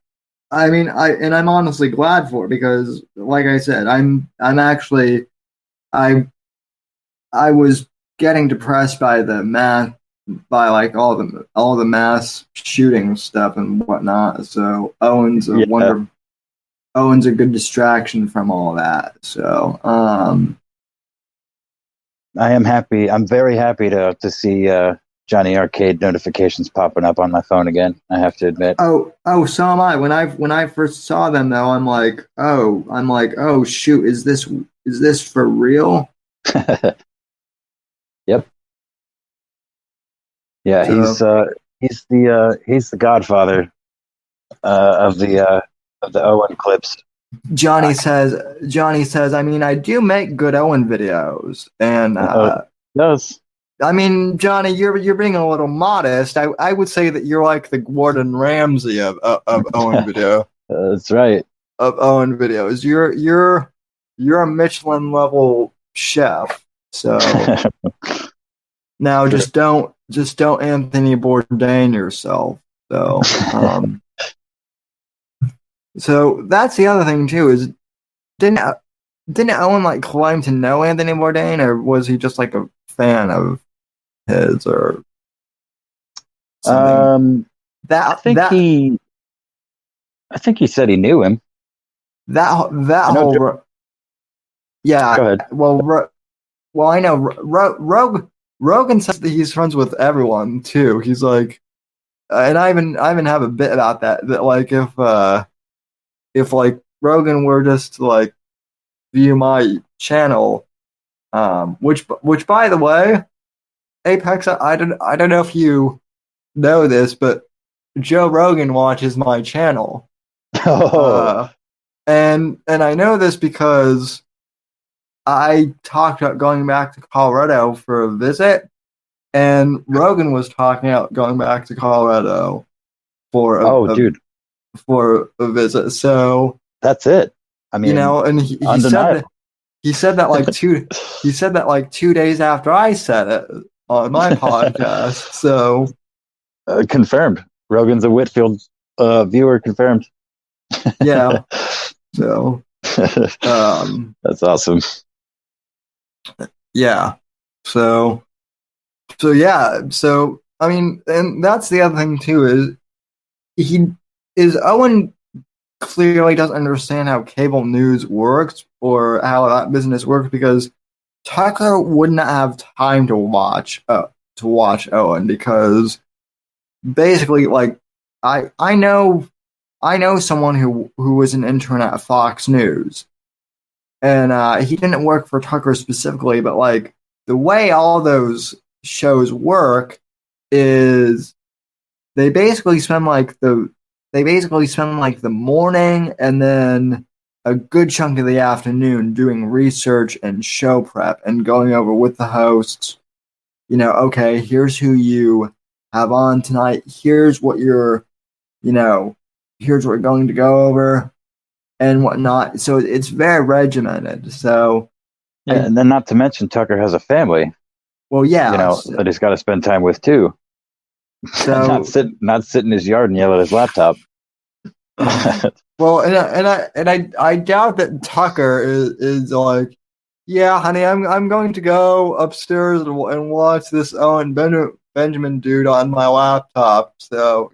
I mean, I'm honestly glad for it because, like I said, I'm actually I I was getting depressed by the math by like all the mass shooting stuff and whatnot. So Yeah, Owen's a good distraction from all that. So I am happy. I'm very happy to see Johnny Arcade notifications popping up on my phone again. I have to admit. so am I. When I first saw them though, I'm like, oh shoot, is this for real? Yep. Yeah, So he's the godfather of the Owen clips. Johnny says I mean I do make good Owen videos and Does I mean, Johnny, you're being a little modest. I would say that you're like the Gordon Ramsay of Owen video that's right. of Owen videos. You're a Michelin level chef. So now just don't Anthony Bourdain yourself. So so that's the other thing too is didn't didn't Owen like claim to know Anthony Bourdain or was he just like a fan of his or something? Um, I That think that he I think he said he knew him. that I know. whole yeah Go ahead. well I know Rogan says that he's friends with everyone too. He's like and I even have a bit about that like if like Rogan were just to like view my channel which by the way Apex I don't know if you know this but Joe Rogan watches my channel Oh, uh and I know this because I talked about going back to Colorado for a visit, and Rogan was talking about going back to Colorado for oh, dude, for a visit. So that's it. I mean, and he said that undeniable. he said that like two. He said that like 2 days after I said it on my podcast. So Confirmed. Rogan's a Whitfield viewer. Confirmed. yeah. So That's awesome. yeah. So yeah. So I mean, and that's the other thing too he is Owen clearly doesn't understand how cable news works or how that business works because Tucker wouldn't have time to watch Owen because basically like I know someone who was an intern at Fox News and he didn't work for Tucker specifically but like the way all those shows work is they basically spend like the morning and then a good chunk of the afternoon doing research and show prep and going over with the hosts, okay, here's who you have on tonight. Here's what we're going to go over and whatnot. So it's very regimented. So Yeah, and then not to mention Tucker has a family, well, yeah. that he's got to spend time with too. So not sit in his yard and yell at his laptop. well, I doubt that Tucker is like, yeah, honey, I'm going to go upstairs and watch this Owen Benjamin dude on my laptop. So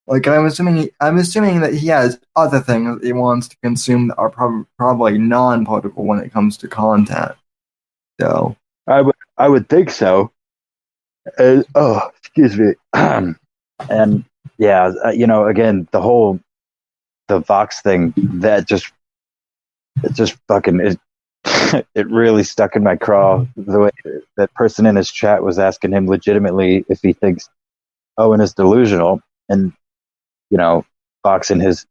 like I'm assuming that he has other things that he wants to consume that are probably non-political when it comes to content. So I would think so. Oh, excuse me. And yeah, again, the Vox thing that it just fucking it really stuck in my craw. The way that person in his chat was asking him legitimately if he thinks Owen is delusional, and Vox in his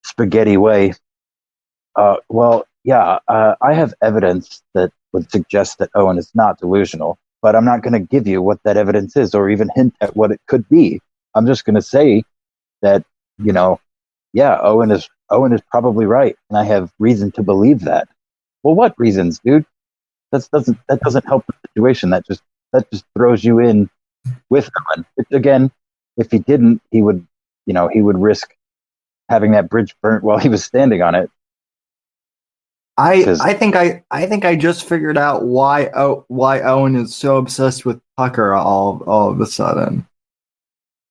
spaghetti way. Well, yeah, I have evidence that would suggest that Owen is not delusional, but I'm not going to give you what that evidence is or even hint at what it could be. I'm just going to say that, yeah, Owen is probably right, and I have reason to believe that. Well, what reasons, dude? That doesn't help the situation. That just throws you in with Owen. Again, if he didn't, he would risk having that bridge burnt while he was standing on it. I think I just figured out why Owen is so obsessed with Tucker all of a sudden.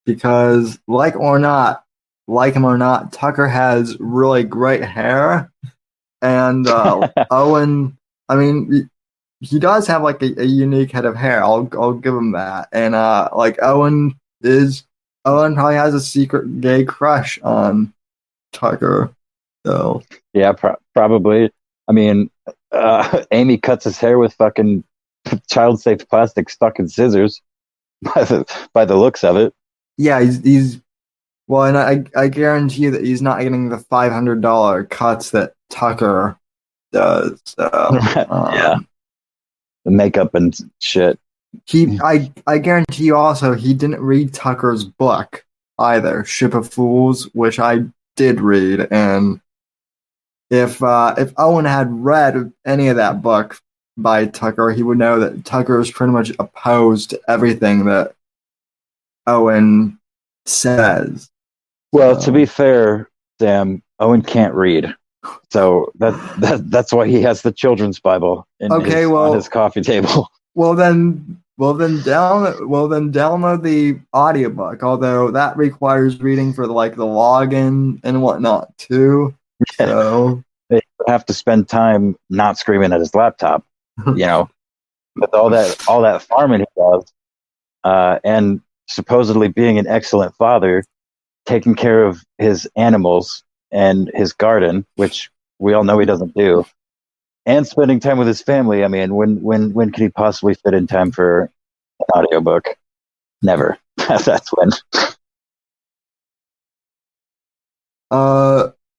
Because like him or not, Tucker has really great hair, and Owen, I mean, he does have like a unique head of hair. I'll give him that. And like Owen probably has a secret gay crush on Tucker. So yeah, probably. I mean, Amy cuts his hair with fucking child-safe plastics fucking scissors by the looks of it. yeah, he's well, and I guarantee you that he's not getting the $500 cuts that Tucker does. So, yeah, the makeup and shit. I guarantee you also he didn't read Tucker's book either, Ship of Fools, which I did read, and if Owen had read any of that book by Tucker, he would know that Tucker is pretty much opposed to everything that Owen says. Well, to be fair, Sam, Owen can't read, so that's why he has the children's Bible on his coffee table. Well then download the audiobook. Although that requires reading for the login and whatnot too. So they have to spend time not screaming at his laptop, with all that farming he does, and supposedly being an excellent father, taking care of his animals and his garden, which we all know he doesn't do, and spending time with his family. I mean, when could he possibly fit in time for an audiobook? Never. That's when.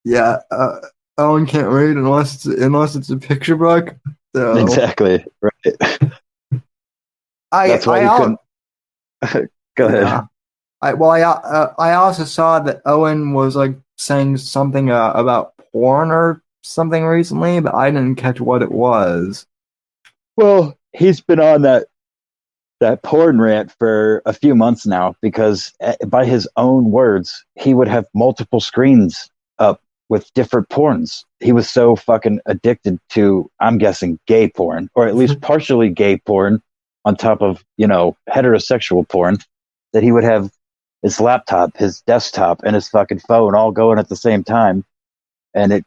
Yeah. Owen can't read unless it's a picture book. So. Exactly. Right. That's why you couldn't. Go ahead. Yeah. I also saw that Owen was like saying something about porn or something recently, but I didn't catch what it was. Well, he's been on that porn rant for a few months now because, by his own words, he would have multiple screens up with different porns. He was so fucking addicted to, I'm guessing, gay porn, or at least partially gay porn on top of, heterosexual porn, that he would have his laptop, his desktop, and his fucking phone all going at the same time. And it,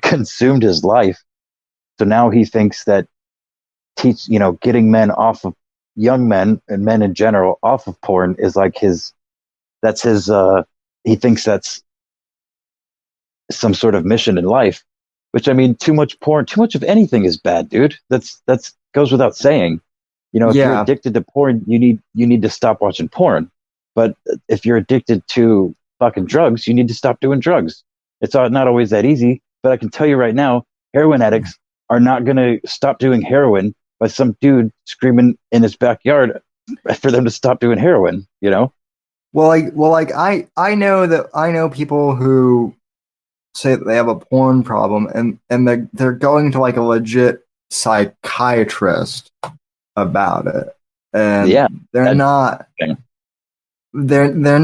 consumed his life. So now he thinks that getting men off of, young men and men in general, off of porn is like that's his, he thinks that's some sort of mission in life, which, I mean, too much porn, too much of anything is bad, dude. That's goes without saying. If you're Yeah. addicted to porn, you need to stop watching porn. But if you're addicted to fucking drugs, you need to stop doing drugs. It's not always that easy, but I can tell you right now, heroin addicts are not going to stop doing heroin by some dude screaming in his backyard for them to stop doing heroin, I know people who say that they have a porn problem, and they're going to like a legit psychiatrist about it, and Yeah, they're not they're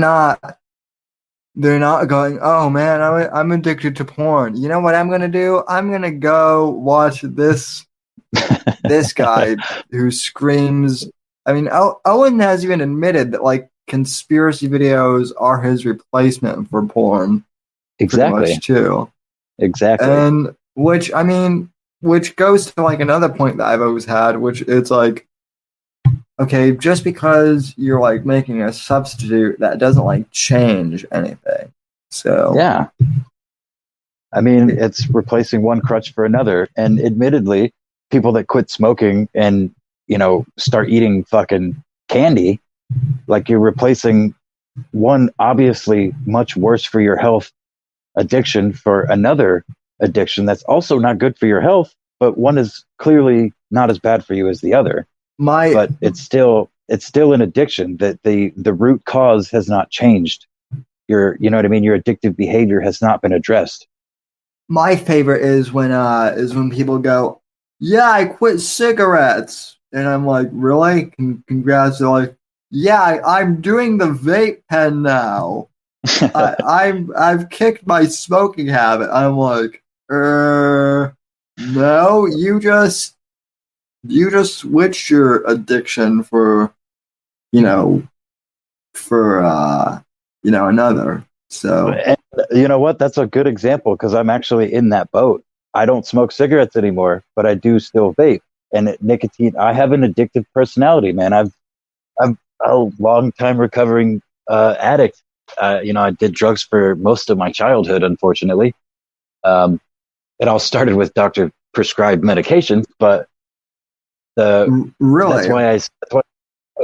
not going, oh man, I'm addicted to porn. You know what I'm gonna do? I'm gonna go watch this guy who screams. I mean, Owen has even admitted that like conspiracy videos are his replacement for porn, pretty exactly, much too. exactly. And which goes to like another point that I've always had, which it's like, okay, just because you're like making a substitute, that doesn't like change anything. So Yeah, I mean, it's replacing one crutch for another. And admittedly, people that quit smoking and, start eating fucking candy, like, you're replacing one obviously much worse for your health addiction for another addiction that's also not good for your health, but one is clearly not as bad for you as the other. But it's still an addiction, that the root cause has not changed. You know what I mean? Your addictive behavior has not been addressed. My favorite is when people go, yeah, I quit cigarettes, and I'm like, really? Congrats! They're like, yeah, I'm doing the vape pen now. I've kicked my smoking habit. I'm like, no, you just switched your addiction for you know for another. So And you know what? That's a good example because I'm actually in that boat. I don't smoke cigarettes anymore, but I do still vape. And nicotine, I have an addictive personality, man. I'm a long time recovering addict. I did drugs for most of my childhood, unfortunately. It all started with doctor prescribed medications, but really,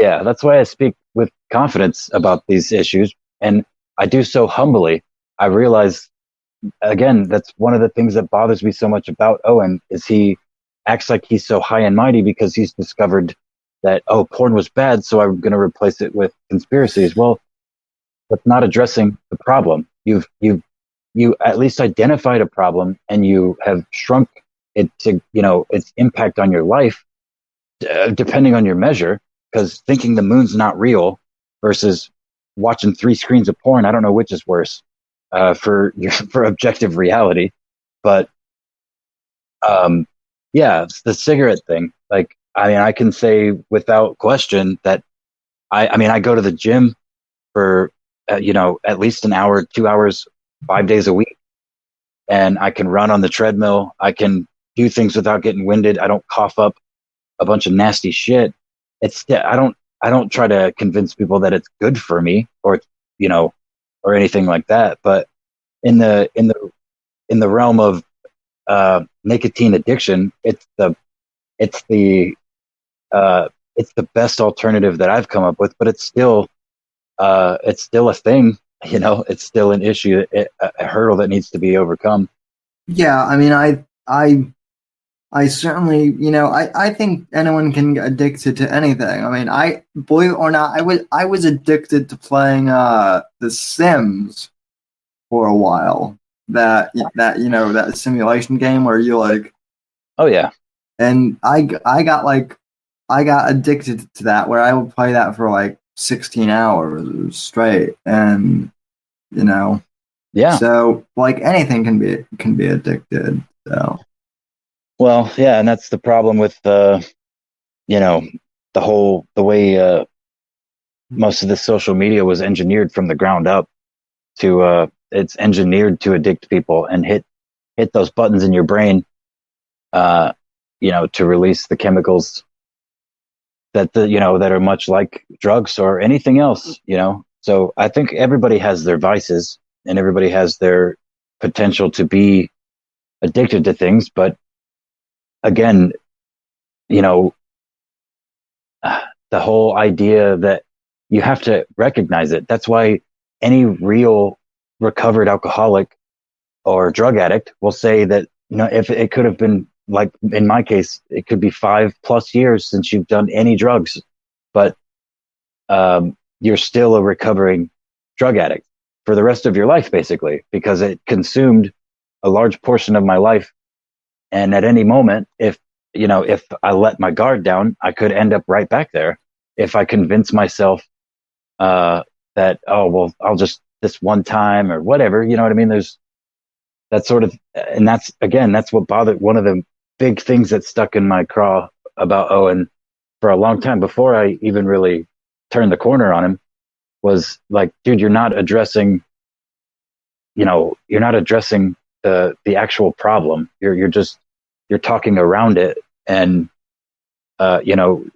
that's why I speak with confidence about these issues, and I do so humbly. I realize, again, that's one of the things that bothers me so much about Owen is he acts like he's so high and mighty because he's discovered that, oh, porn was bad, so I'm going to replace it with conspiracies. Well, that's not addressing the problem. You at least identified a problem, and you have shrunk it to, its impact on your life, depending on your measure. Because thinking the moon's not real versus watching 3 screens of porn, I don't know which is worse for objective reality. But yeah, it's the cigarette thing. Like, I mean, I can say without question that I go to the gym for at least an hour, 2 hours, 5 days a week, and I can run on the treadmill. I can do things without getting winded. I don't cough up a bunch of nasty shit. I don't try to convince people that it's good for me you know or anything like that. But in the realm of nicotine addiction, it's the it's the best alternative that I've come up with. But it's still a thing. It's still an issue, a hurdle that needs to be overcome. yeah. I mean, I certainly, I think anyone can get addicted to anything. I mean, I believe it or not, I was addicted to playing The Sims for a while. that simulation game where you like, Oh yeah, and I got addicted to that where I would play that for like 16 hours straight, and you know, yeah. so like anything can be addicted. So Well, yeah, and that's the problem with you know, the way most of the social media was engineered from the ground up to it's engineered to addict people and hit those buttons in your brain, uh, to release the chemicals that are much like drugs or anything else. So I think everybody has their vices and everybody has their potential to be addicted to things, but again, you know, the whole idea that you have to recognize it. That's why any real recovered alcoholic or drug addict will say that, if it could have been, like in my case, it could be 5+ years since you've done any drugs, but you're still a recovering drug addict for the rest of your life, basically, because it consumed a large portion of my life. And at any moment, if I let my guard down, I could end up right back there. If I convince myself that, oh, well, I'll just this one time or whatever, you know what I mean? There's that sort of, and that's what bothered, one of the big things that stuck in my craw about Owen for a long time before I even really turned the corner on him was like, dude, you're not addressing the actual problem. You're talking around it, and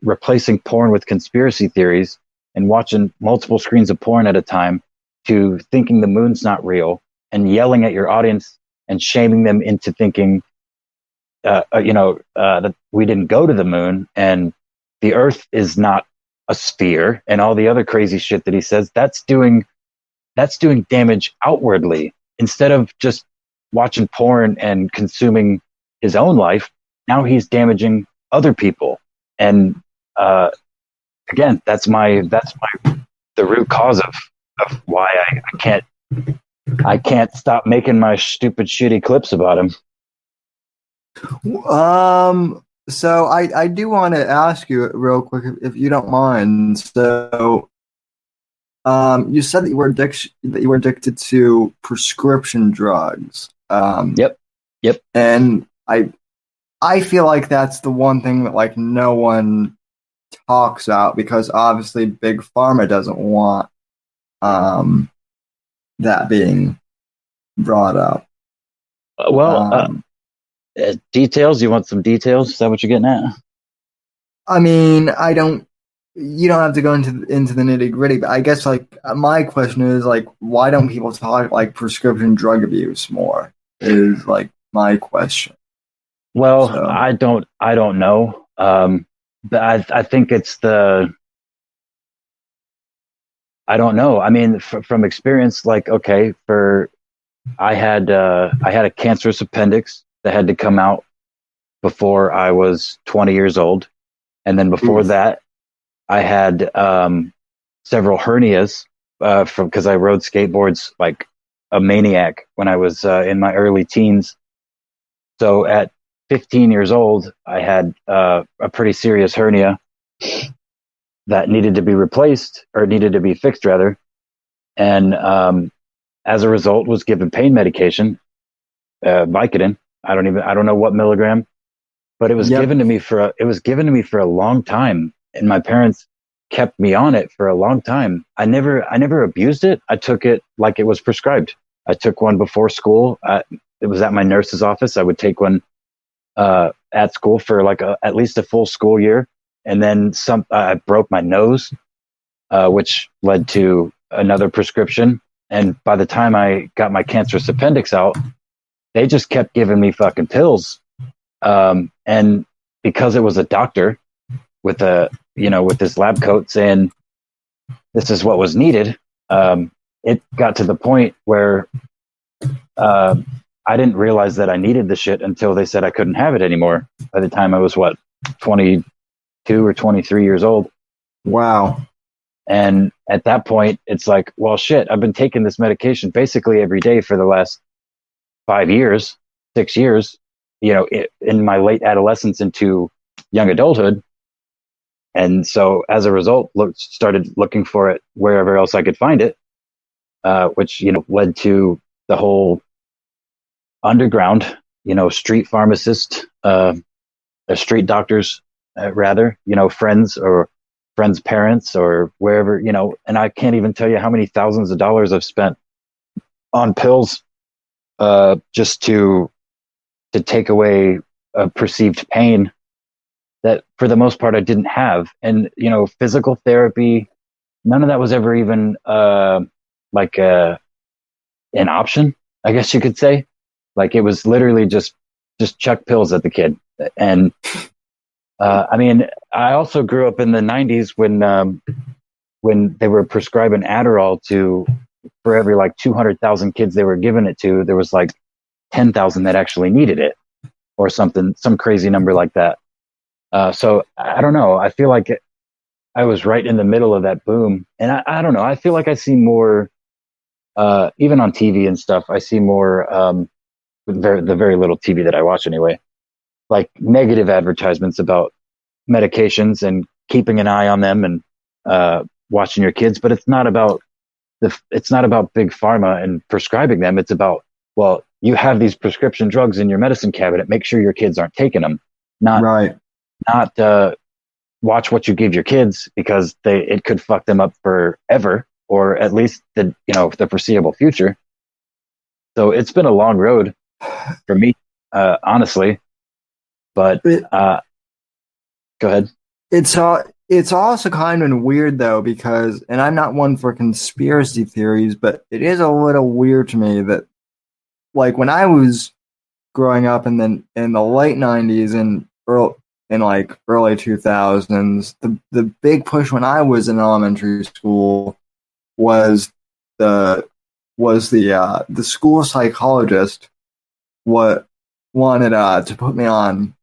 replacing porn with conspiracy theories and watching multiple screens of porn at a time to thinking the moon's not real and yelling at your audience and shaming them into thinking that we didn't go to the moon and the earth is not a sphere and all the other crazy shit that he says. That's doing damage outwardly instead of just watching porn and consuming his own life. Now he's damaging other people. And again, that's the root cause of why I can't stop making my stupid shitty clips about him. so I do want to ask you real quick if you don't mind. So you said that you were addicted to prescription drugs. Yep. And I feel like that's the one thing that like no one talks about because obviously big pharma doesn't want um that being brought up. Well, Um, details. You want some details? Is that what you're getting at? I mean, I don't. You don't have to go into the nitty gritty, but I guess like my question is like, why don't people talk like prescription drug abuse more? Is like my question. Well, So, I don't know. But I think it's I don't know. I mean, from experience, like, okay, I had a cancerous appendix that had to come out before I was 20 years old. And then before oof. that, I had several hernias because I rode skateboards like a maniac when I was in my early teens. So at 15 years old, I had a pretty serious hernia that needed to be replaced or needed to be fixed rather. And as a result, was given pain medication, Vicodin. I don't know what milligram, but Yep. it was given to me for a long time, and my parents kept me on it for a long time. I never abused it. I took it like it was prescribed. I took one before school. It was at my nurse's office. I would take one at school for like at least a full school year, and then some. I broke my nose, which led to another prescription. And by the time I got my cancerous appendix out, they just kept giving me fucking pills. And because it was a doctor with with this lab coat saying this is what was needed, it got to the point where I didn't realize that I needed the shit until they said I couldn't have it anymore. By the time I was 22 or 23 years old. Wow. And at that point, it's like, well, shit, I've been taking this medication basically every day for the last 5 years, 6 years, in my late adolescence into young adulthood. And so as a result, started looking for it wherever else I could find it, which, led to the whole underground, street pharmacist, street doctors, rather, friends or friends' parents or wherever, and I can't even tell you how many thousands of dollars I've spent on pills, just to take away a perceived pain that for the most part I didn't have. And, physical therapy, none of that was ever even, like, an option, I guess you could say. Like, it was literally just chuck pills at the kid. And, I mean, I also grew up in the 90s when they were prescribing Adderall for every like 200,000 kids they were giving it to, there was like 10,000 that actually needed it, or something, some crazy number like that. So I don't know. I feel like I was right in the middle of that boom. And I don't know. I feel like I see more, even on TV and stuff, I see more, with the very little TV that I watch anyway, like negative advertisements about medications and keeping an eye on them and, watching your kids. But it's not about big pharma and prescribing them. It's about, well, you have these prescription drugs in your medicine cabinet. Make sure your kids aren't taking them. Not, Right. not, watch what you give your kids, because it could fuck them up forever, or at least the foreseeable future. So it's been a long road for me, honestly. But go ahead. It's also kind of weird though, because, and I'm not one for conspiracy theories, but it is a little weird to me that, like, when I was growing up and then in the late 90s and early 2000s, the big push when I was in elementary school was the school psychologist what wanted to put me on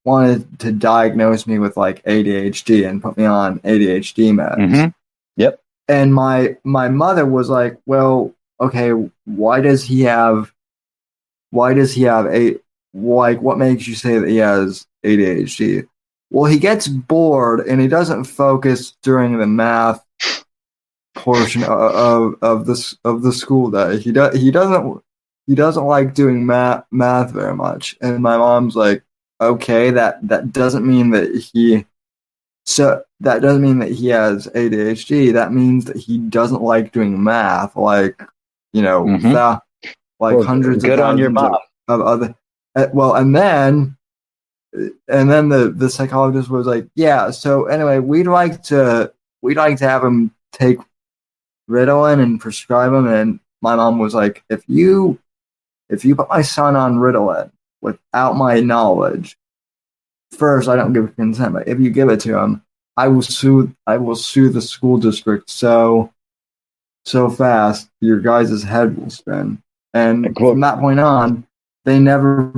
wanted to diagnose me with like ADHD and put me on ADHD meds. Mm-hmm. Yep. And my mother was like, well, okay, why does he have what makes you say that he has ADHD? Well, he gets bored and he doesn't focus during the math portion of the school day. He doesn't like doing math very much. And my mom's like, okay, that doesn't mean that he has ADHD. That means that he doesn't like doing math, like, Mm-hmm. Well, hundreds of good on your thousands mom. of other. Well, and then the psychologist was like, yeah. So anyway, we'd like to have him take Ritalin and prescribe him. And my mom was like, if you put my son on Ritalin without my knowledge, first, I don't give consent, but if you give it to him, I will sue the school district so fast your guys' head will spin. And from that point on, they never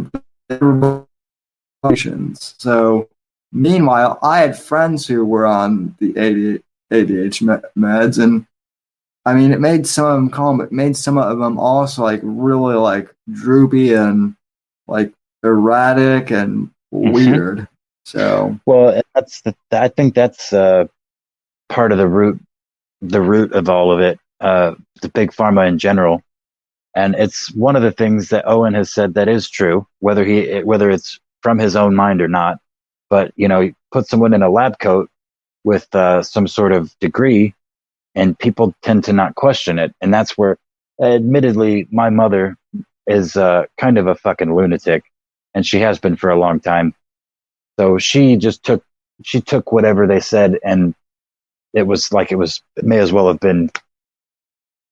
patients. So meanwhile, I had friends who were on the ADHD meds, and I mean, it made some of them calm, but it made some of them also like really like droopy and like erratic and weird. So, well, I think that's part of the root of all of it, the big pharma in general. And it's one of the things that Owen has said that is true, whether it's from his own mind or not. But, you put someone in a lab coat with some sort of degree, and people tend to not question it. And that's where, admittedly, my mother is kind of a fucking lunatic, and she has been for a long time. So she took whatever they said, and it may as well have been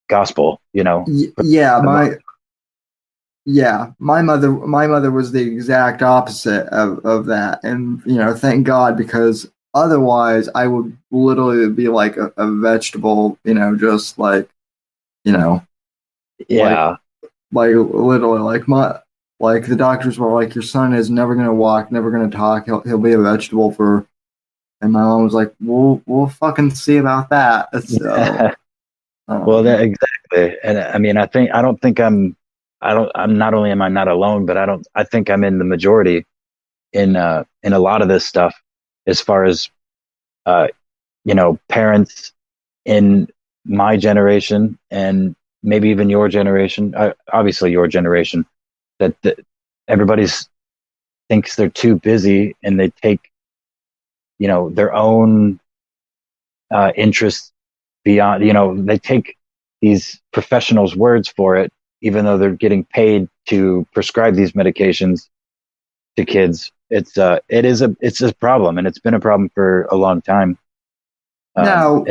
gospel, Yeah, my mother was the exact opposite of that, and thank God, because otherwise I would literally be like a vegetable, just like, yeah, like literally like the doctors were like, your son is never gonna walk, never gonna talk, he'll be a vegetable for. And my mom was like, we'll fucking see about that. So, well, exactly. And I mean, I'm not only am I not alone, but I think I'm in the majority in a lot of this stuff as far as, uh, parents in my generation and maybe even your generation, obviously your generation, that everybody's thinks they're too busy and they take, their own interests beyond, they take these professionals' words for it, even though they're getting paid to prescribe these medications to kids. It's a problem, and it's been a problem for a long time. Now,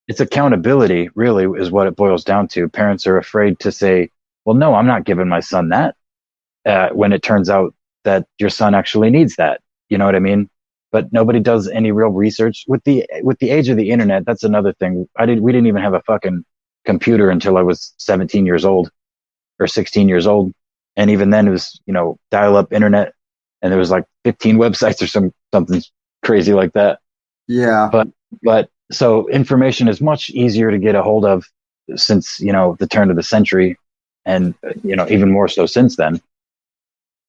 It's accountability, really, is what it boils down to. Parents are afraid to say, "Well, no, I'm not giving my son that," when it turns out that your son actually needs that. You know what I mean? But nobody does any real research with the age of the internet. That's another thing. We didn't even have a fucking computer until I was 17 years old or 16 years old, and even then it was dial up internet, and there was like 15 websites or something crazy like that. yeah. But so information is much easier to get a hold of since the turn of the century, and even more so since then.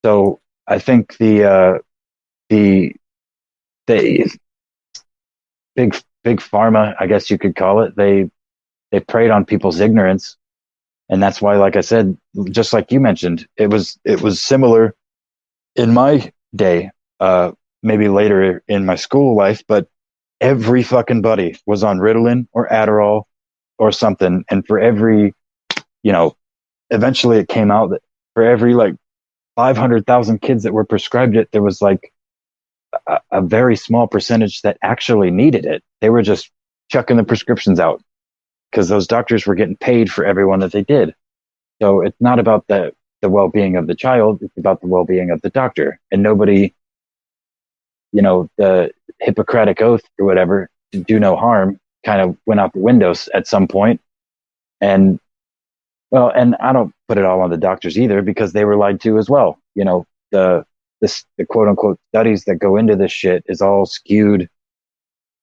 So I think the the big pharma, I guess you could call it, they preyed on people's ignorance, and that's why, like I said, just like you mentioned, it was similar in my day, maybe later in my school life, but every fucking buddy was on Ritalin or Adderall or something. And for every, eventually it came out that for every like 500,000 kids that were prescribed it, there was like a very small percentage that actually needed it. They were just chucking the prescriptions out because those doctors were getting paid for everyone that they did. So it's not about the well-being of the child. It's about the well-being of the doctor. And nobody, the Hippocratic Oath or whatever, to do no harm, kind of went out the windows at some point. And well, and I don't put it all on the doctors either, because they were lied to as well. The quote unquote studies that go into this shit is all skewed,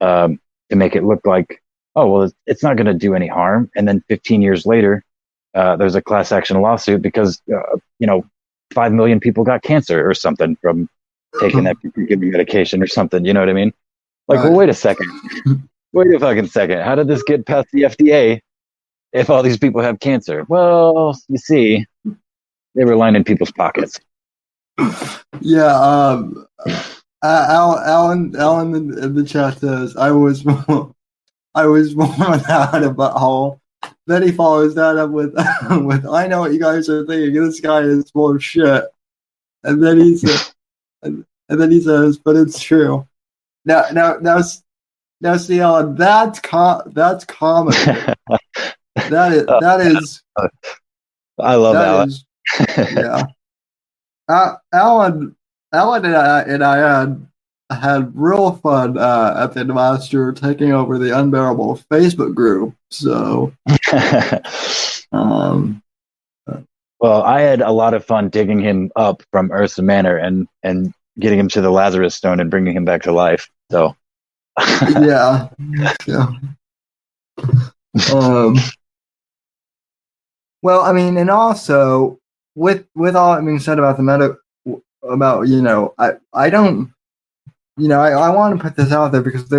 to make it look like, oh, well, it's not going to do any harm. And then 15 years later, there's a class action lawsuit because, 5 million people got cancer or something from taking that giving medication or something. You know what I mean? Like, well, wait a second. Wait a fucking second. How did this get past the FDA if all these people have cancer? Well, you see, they were lining people's pockets. Yeah, Alan in the chat says, I was more out of butthole. Then he follows that up with, I know what you guys are thinking. This guy is full of shit. And then he says, but it's true. Now, see, Alan, that's comedy. That is. I love Alan. Yeah. Alan and I had real fun at the end of last year taking over the Unbearable Facebook group. So, well, I had a lot of fun digging him up from Ursa Manor and getting him to the Lazarus Stone and bringing him back to life. So, yeah. Well, I mean, and also with all that being said about about I don't, I want to put this out there because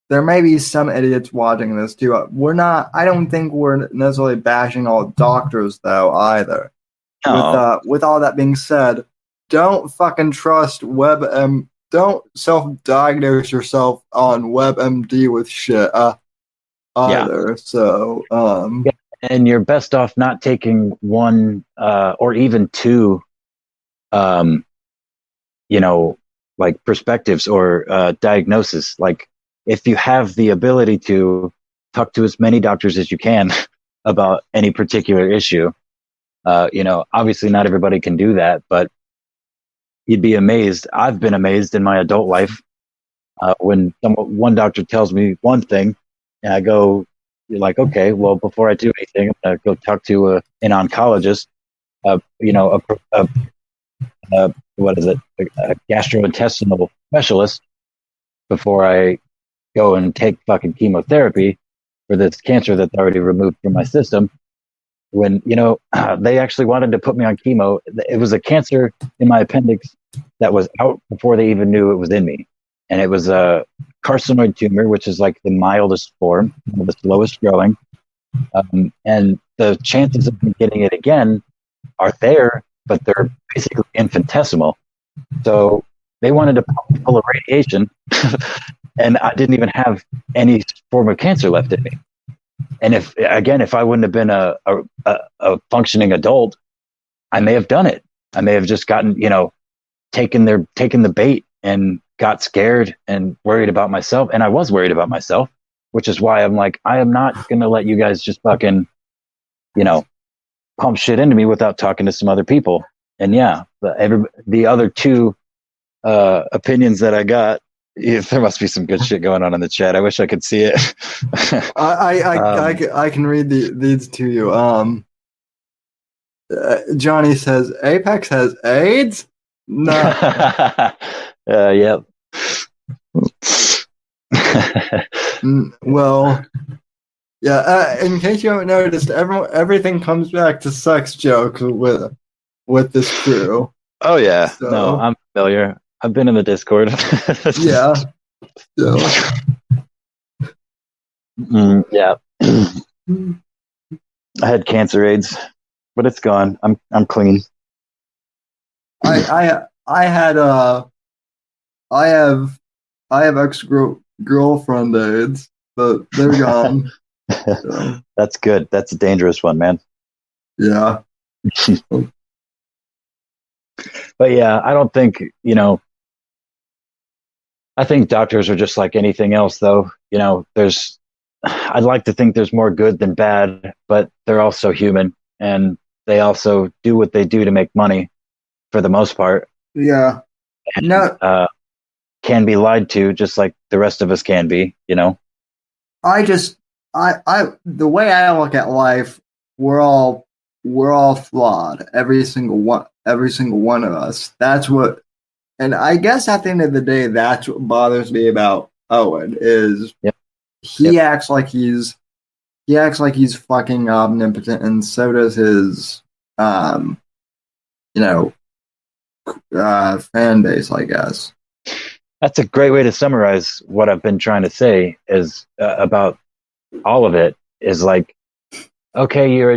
there may be some idiots watching this too. I don't think we're necessarily bashing all doctors though either. no. With all that being said, don't fucking trust WebM. Don't self-diagnose yourself on WebMD with shit either. Yeah. So, and you're best off not taking one or even two, like perspectives or diagnosis. Like, if you have the ability to talk to as many doctors as you can about any particular issue, obviously not everybody can do that, but you'd be amazed. I've been amazed in my adult life when one doctor tells me one thing, and I go, "You're like, okay, well, before I do anything, I'm gonna go talk to an oncologist, what is it, a gastrointestinal specialist, before I go and take fucking chemotherapy." for this cancer that's already removed from my system. When, they actually wanted to put me on chemo. It was a cancer in my appendix that was out before they even knew it was in me. And it was a carcinoid tumor, which is like the mildest form, the slowest growing. And the chances of me getting it again are there, but they're basically infinitesimal. So they wanted to pump me full of radiation, and I didn't even have any form of cancer left in me. And if I wouldn't have been a functioning adult, I may have done it. I may have just gotten, taken the bait and got scared and worried about myself. And I was worried about myself, which is why I'm like, I am not going to let you guys just fucking, pump shit into me without talking to some other people. And yeah, the other two opinions that I got, there must be some good shit going on in the chat. I wish I could see it. I can read these to you. Johnny says Apex has AIDS. No. Yep. Well, yeah. In case you haven't noticed, everything comes back to sex jokes with this crew. Oh yeah, so. No, I'm familiar. I've been in the Discord. Yeah. So. Yeah. I had cancer AIDS, but it's gone. I'm clean. I have ex-girlfriend AIDS, but they're gone. So. That's good. That's a dangerous one, man. Yeah. But yeah, I don't think, I think doctors are just like anything else, though. I'd like to think there's more good than bad, but they're also human, and they also do what they do to make money for the most part. Yeah. And, can be lied to just like the rest of us can be, the way I look at life, we're all flawed. Every single one of us. That's what, and I guess at the end of the day, that's what bothers me about Owen is he acts like he's fucking omnipotent, and so does his fan base, I guess. That's a great way to summarize what I've been trying to say is about all of it is like, okay, you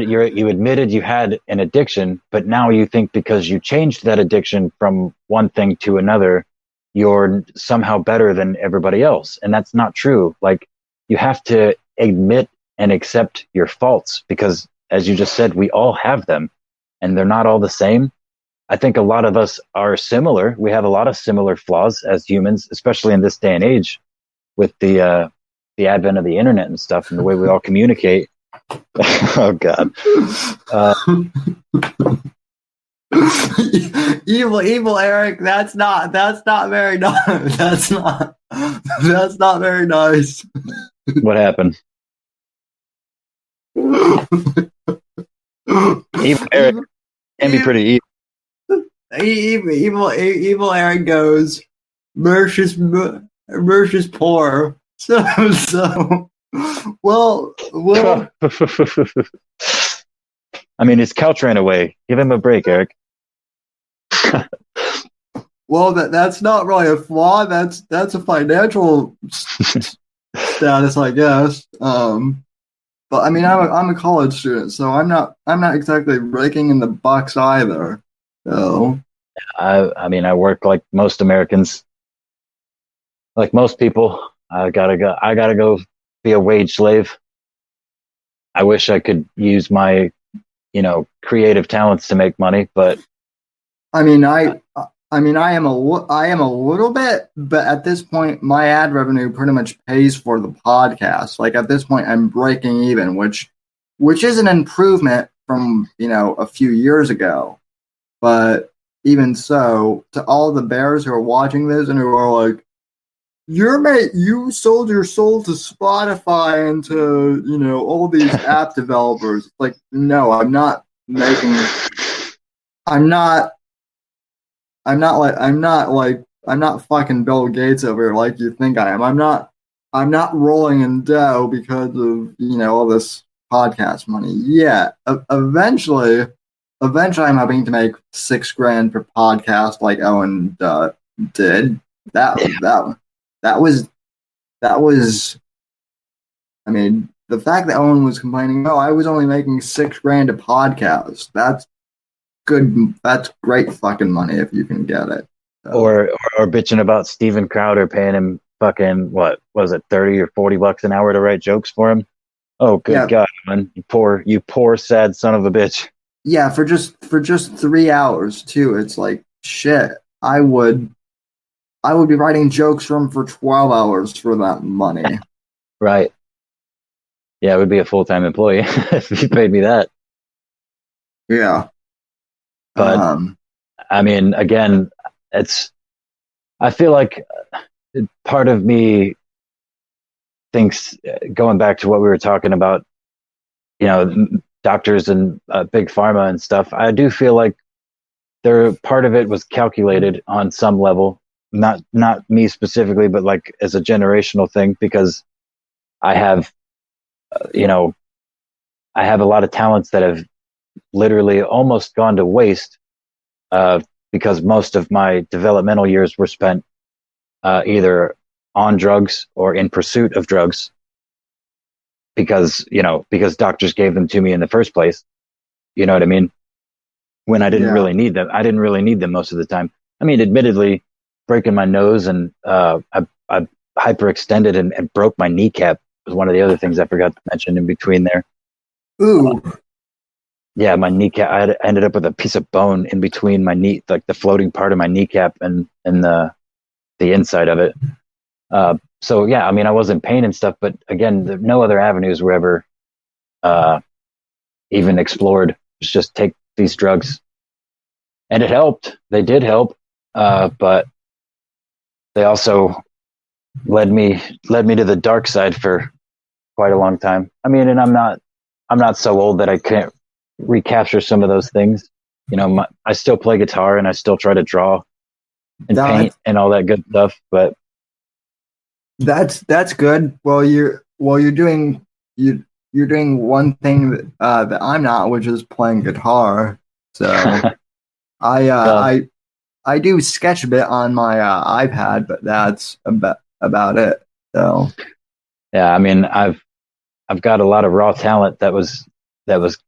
admitted you had an addiction, but now you think because you changed that addiction from one thing to another, you're somehow better than everybody else. And that's not true. Like, you have to admit and accept your faults because, as you just said, we all have them and they're not all the same. I think a lot of us are similar. We have a lot of similar flaws as humans, especially in this day and age with the advent of the internet and stuff and the way we all communicate. Oh God. Evil Eric, that's not very nice. That's not very nice. What happened? Evil Eric can be pretty evil. Evil Eric goes, Mersh is poor. So well I mean, his couch ran away. Give him a break, Eric. Well, that's not really a flaw. That's a financial status, I guess. But I mean, I'm a college student, so I'm not exactly raking in the bucks either. So I mean, I work like most Americans, like most people. I gotta go be a wage slave. I wish I could use my, creative talents to make money, but I mean, I am a little bit, but at this point, my ad revenue pretty much pays for the podcast. Like at this point, I'm breaking even, which is an improvement from a few years ago. But even so, to all the bears who are watching this and who are like, you sold your soul to Spotify and to all these app developers. Like, no, I'm not fucking Bill Gates over here like you think I am. I'm not I'm not rolling in dough because of all this podcast money yet. Eventually, I'm hoping to make 6 grand per podcast, like Owen did. That that that was that was. I mean, the fact that Owen was complaining, "Oh, I was only making 6 grand a podcast." That's good. That's great fucking money if you can get it. So, or bitching about Steven Crowder paying him fucking what was it, 30 or $40 an hour to write jokes for him. Oh, good yeah, God, man. You poor sad son of a bitch. yeah, for just 3 hours too. It's like shit. I would be writing jokes from for 12 hours for that money. Right. Yeah, I would be a full-time employee if you paid me that. Yeah. But Um. I mean, again, it's I feel like part of me thinks, going back to what we were talking about, doctors and big pharma and stuff. I do feel like there part of it was calculated on some level, not me specifically, but like as a generational thing, because I have, you know, I have a lot of talents that have literally almost gone to waste, because most of my developmental years were spent either on drugs or in pursuit of drugs, because doctors gave them to me in the first place. You know what I mean? When I didn't Yeah. really need them. I didn't really need them most of the time. I mean, admittedly, breaking my nose and I hyperextended and broke my kneecap was one of the other things I forgot to mention in between there. Ooh. Yeah, my kneecap. Ended up with a piece of bone in between my knee, like the floating part of my kneecap and the inside of it. So yeah, I mean, I was in pain and stuff, but again, no other avenues were ever uh, even explored. It's just take these drugs, and it helped. They did help, but they also led me to the dark side for quite a long time. I mean, and I'm not so old that I can't recapture some of those things. I still play guitar and I still try to draw and paint That and all that good stuff. But that's good. You're doing one thing that I'm not, which is playing guitar. So I uh, well, I I do sketch a bit on my iPad, but that's about it. So yeah, I mean, I've got a lot of raw talent that was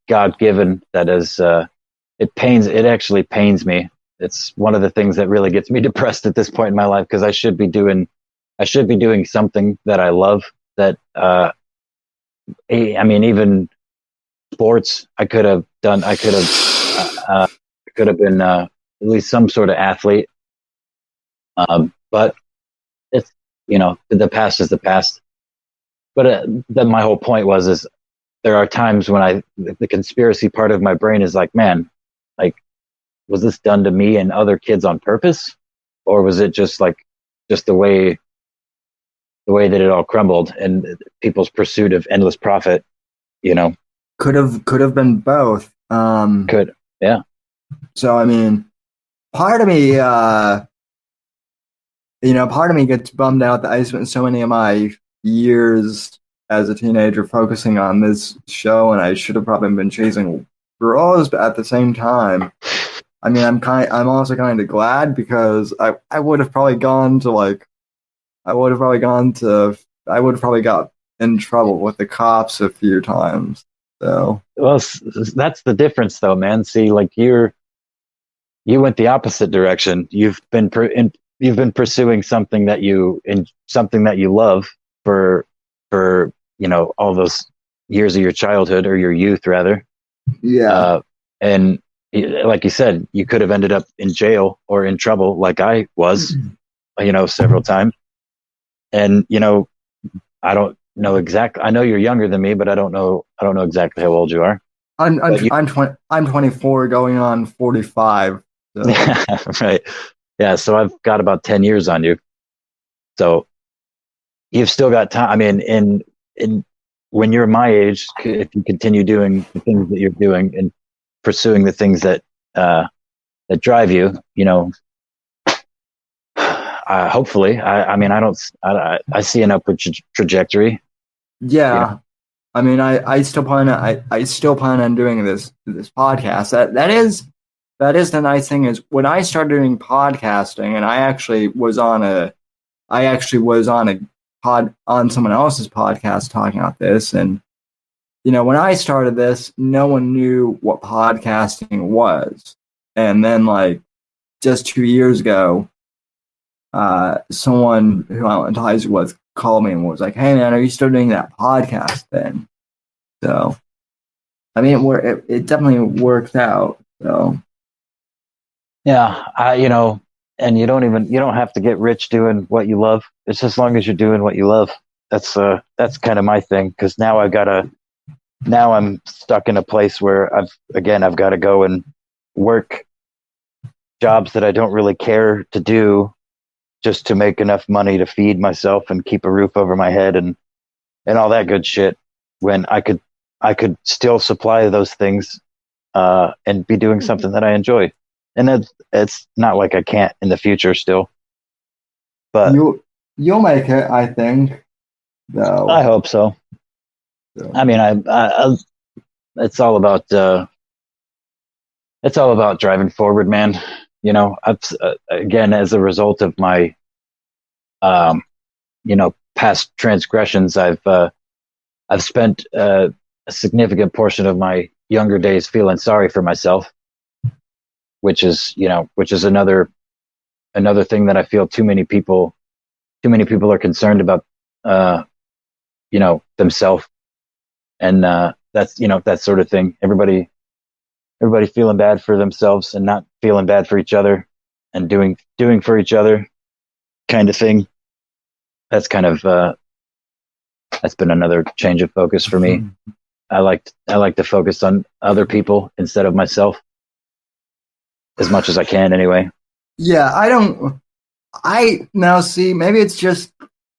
God given. That is, it actually pains me. It's one of the things that really gets me depressed at this point in my life, because I should be doing something that I love. That I mean, even sports, I could have been at least some sort of athlete. But it's the past is the past. But then my whole point is there are times when the conspiracy part of my brain is like, man, like, was this done to me and other kids on purpose, or was it just the way that it all crumbled and people's pursuit of endless profit? You know, could have been both. could yeah, So I mean, part of me, part of me gets bummed out that I spent so many of my years as a teenager focusing on this show, and I should have probably been chasing girls. But at the same time, I mean, I'm also kind of glad because I would have probably gone to like, I would have probably gone to, I would have probably got in trouble with the cops a few times. So well, that's the difference, though, man. See, like, you went the opposite direction. You've been pursuing something that you love for all those years of your childhood, or your youth rather. yeah, And like you said, you could have ended up in jail or in trouble, like I was, several times. And I don't know exactly. I know you're younger than me, but I don't know exactly how old you are. But you, I'm 24 going on 45. So right? Yeah. So I've got about 10 years on you. So you've still got time. I mean, in when you're my age, if you continue doing the things that you're doing and pursuing the things that drive you, Hopefully, I mean, I see an upward trajectory. Yeah. I mean, I still plan on, I still plan on doing this podcast. That is the nice thing is when I started doing podcasting, and I actually was on a pod on someone else's podcast talking about this, and when I started this, no one knew what podcasting was, and then like just 2 years ago, someone who I went to high school with called me and was like, "Hey man, are you still doing that podcast thing?" So, I mean, it definitely worked out. So, Yeah, and you don't have to get rich doing what you love. It's as long as you're doing what you love. That's kind of my thing because now I'm stuck in a place where I've got to go and work jobs that I don't really care to do just to make enough money to feed myself and keep a roof over my head and all that good shit when I could still supply those things and be doing something that I enjoy. And it's not like I can't in the future still. But you'll make it, I think. Though. I hope so. I mean, it's all about driving forward, man. Again, as a result of my past transgressions, I've spent a significant portion of my younger days feeling sorry for myself, which is another thing that I feel too many people are concerned about, themselves, and that's that sort of thing. Everybody feeling bad for themselves and not feeling bad for each other, and doing for each other, kind of thing. That's kind of that's been another change of focus for me. I like to focus on other people instead of myself as much as I can, anyway. Yeah, I now see, maybe it's just,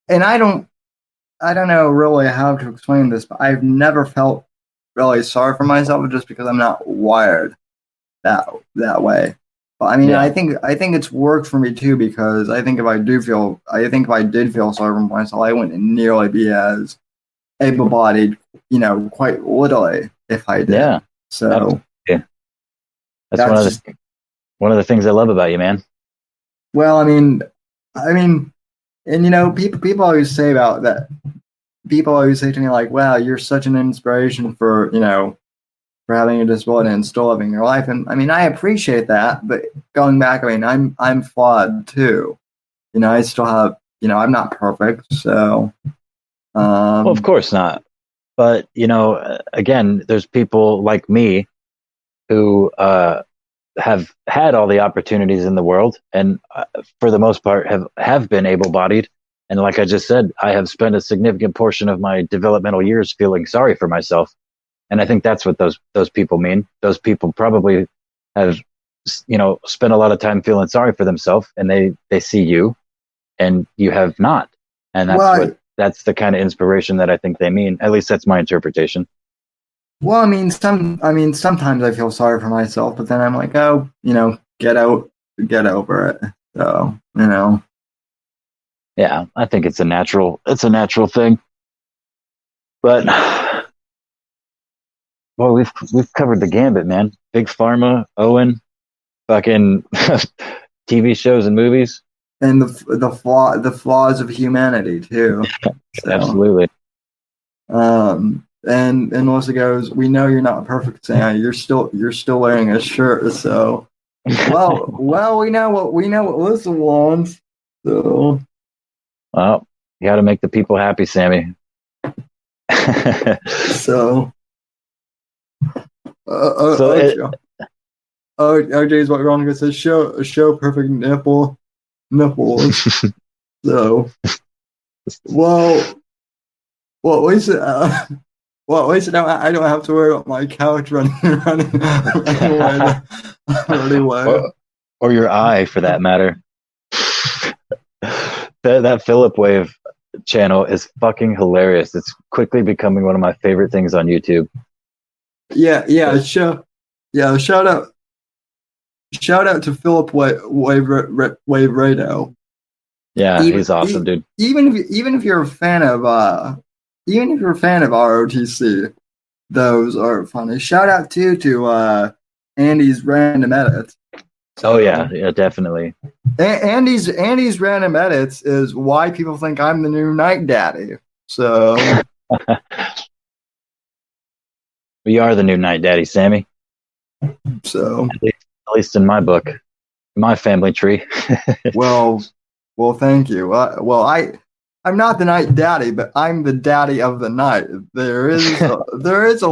and I don't know really how to explain this, but I've never felt really sorry for myself just because I'm not wired that way. But I mean, yeah. I think it's worked for me too, because I think if I did feel sorry for myself, I wouldn't nearly be as able-bodied, quite literally, if I did. Yeah. So yeah, that's one of the things I love about you, man. Well, I mean, and people always say about that. People always say to me like, "Wow, you're such an inspiration for for having a disability and still living your life." And I mean, I appreciate that, but going back, I mean, I'm flawed too. I still have, I'm not perfect, so. Well, of course not. But again, there's people like me who have had all the opportunities in the world, and for the most part have been able-bodied. And like I just said, I have spent a significant portion of my developmental years feeling sorry for myself. And I think that's what those people mean. Those people probably have, spent a lot of time feeling sorry for themselves, and they see you, and you have not. And that's the kind of inspiration that I think they mean. At least that's my interpretation. Well, I mean, sometimes I feel sorry for myself, but then I'm like, oh, get over it. So, Yeah, I think it's a natural thing. But well, we've covered the gambit, man. Big Pharma, Owen, fucking TV shows and movies, and the flaws of humanity too. So, absolutely. And Melissa goes, "We know you're not perfect, Sam. You're still wearing a shirt." So, well, we know what Melissa wants. So, well, you got to make the people happy, Sammy. So, RJ's what Veronica says. Show perfect nipples. So, well, at least I don't have to worry about my couch running away. Or your eye, for that matter. that Philip Wave channel is fucking hilarious. It's quickly becoming one of my favorite things on YouTube. Yeah. Shout out to Philip Wave Radio. Yeah, Even he's awesome, dude. even if you're a fan of ROTC, those are funny. Shout out too to Andy's random edits. Oh yeah, So yeah, definitely. Andy's random edits is why people think I'm the new Night Daddy. So We are the new Night Daddy, Sammy. so At least in my book, my family tree. well thank you. I'm not the Night Daddy, but I'm the daddy of the night. There is a little there is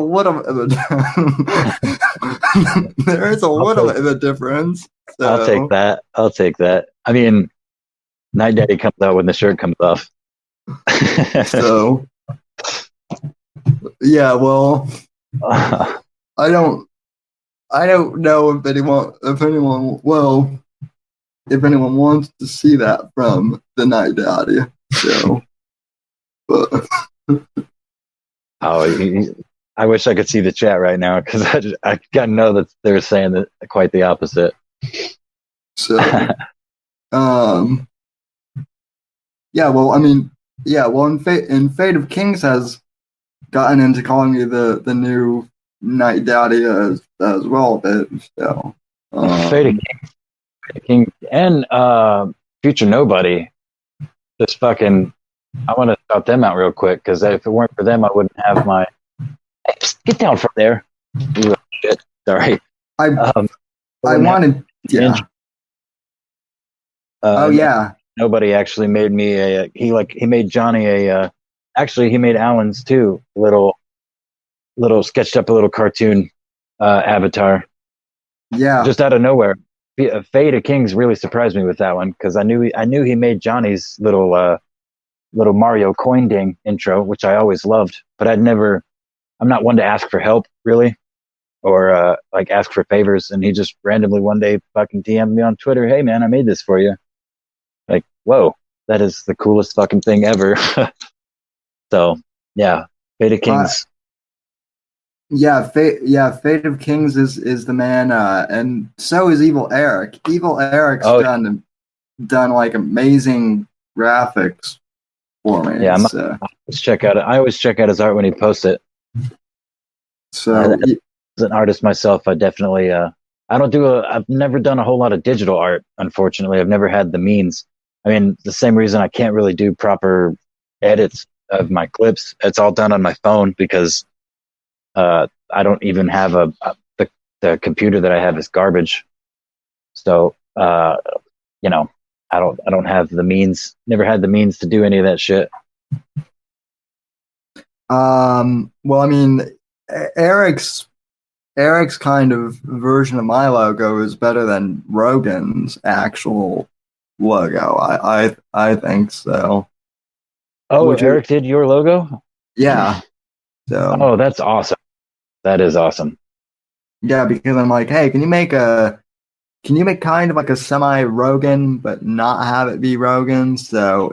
a I'll little take, bit of a difference. I'll take So that. I'll take that. I mean, Night Daddy comes out when the shirt comes off. so yeah, well, I don't I don't know if anyone wants to see that from the Night Daddy. So, but Oh, I wish I could see the chat right now because I got to know that they're saying that quite the opposite. so um yeah, well, I mean, yeah, well, in Fate of Kings has gotten into calling me the new Night Daddy as well a bit. So, Fade King and Future Nobody. Just fucking. I want to shout them out real quick because if it weren't for them, I wouldn't have my. Hey, just get down from there. Ooh, shit. Sorry. I Um, I wanted, yeah. Oh and yeah, Nobody actually made me he made Johnny actually he made Alan's too little sketched up a little cartoon avatar yeah. just out of nowhere. Fate of Kings really surprised me with that one because I knew he made Johnny's little Mario coin ding intro, which I always loved, but I'm not one to ask for help really or like ask for favors, and he just randomly one day fucking DM'd me on Twitter, "Hey man, I made this for you." Like, whoa, that is the coolest fucking thing ever. So yeah, Fate of Uh, Kings. Fate of Kings is the man, and so is Evil Eric. Evil Eric's Oh done like amazing graphics for me. yeah, So let's check out it. I always check out his art when he posts it. so As an artist myself, I definitely I've never done a whole lot of digital art, unfortunately. I've never had the means. I mean, the same reason I can't really do proper edits of my clips. It's all done on my phone because I don't even have the computer that I have is garbage. So you know, I don't have the means. Never had the means to do any of that shit. well, I mean, Eric's kind of version of my logo is better than Rogan's actual logo. I think so. Oh, Would you? Eric did your logo? Yeah. So Oh, that's awesome. That is awesome. yeah, because I'm like, hey, can you make kind of like a semi Rogan, but not have it be Rogan? So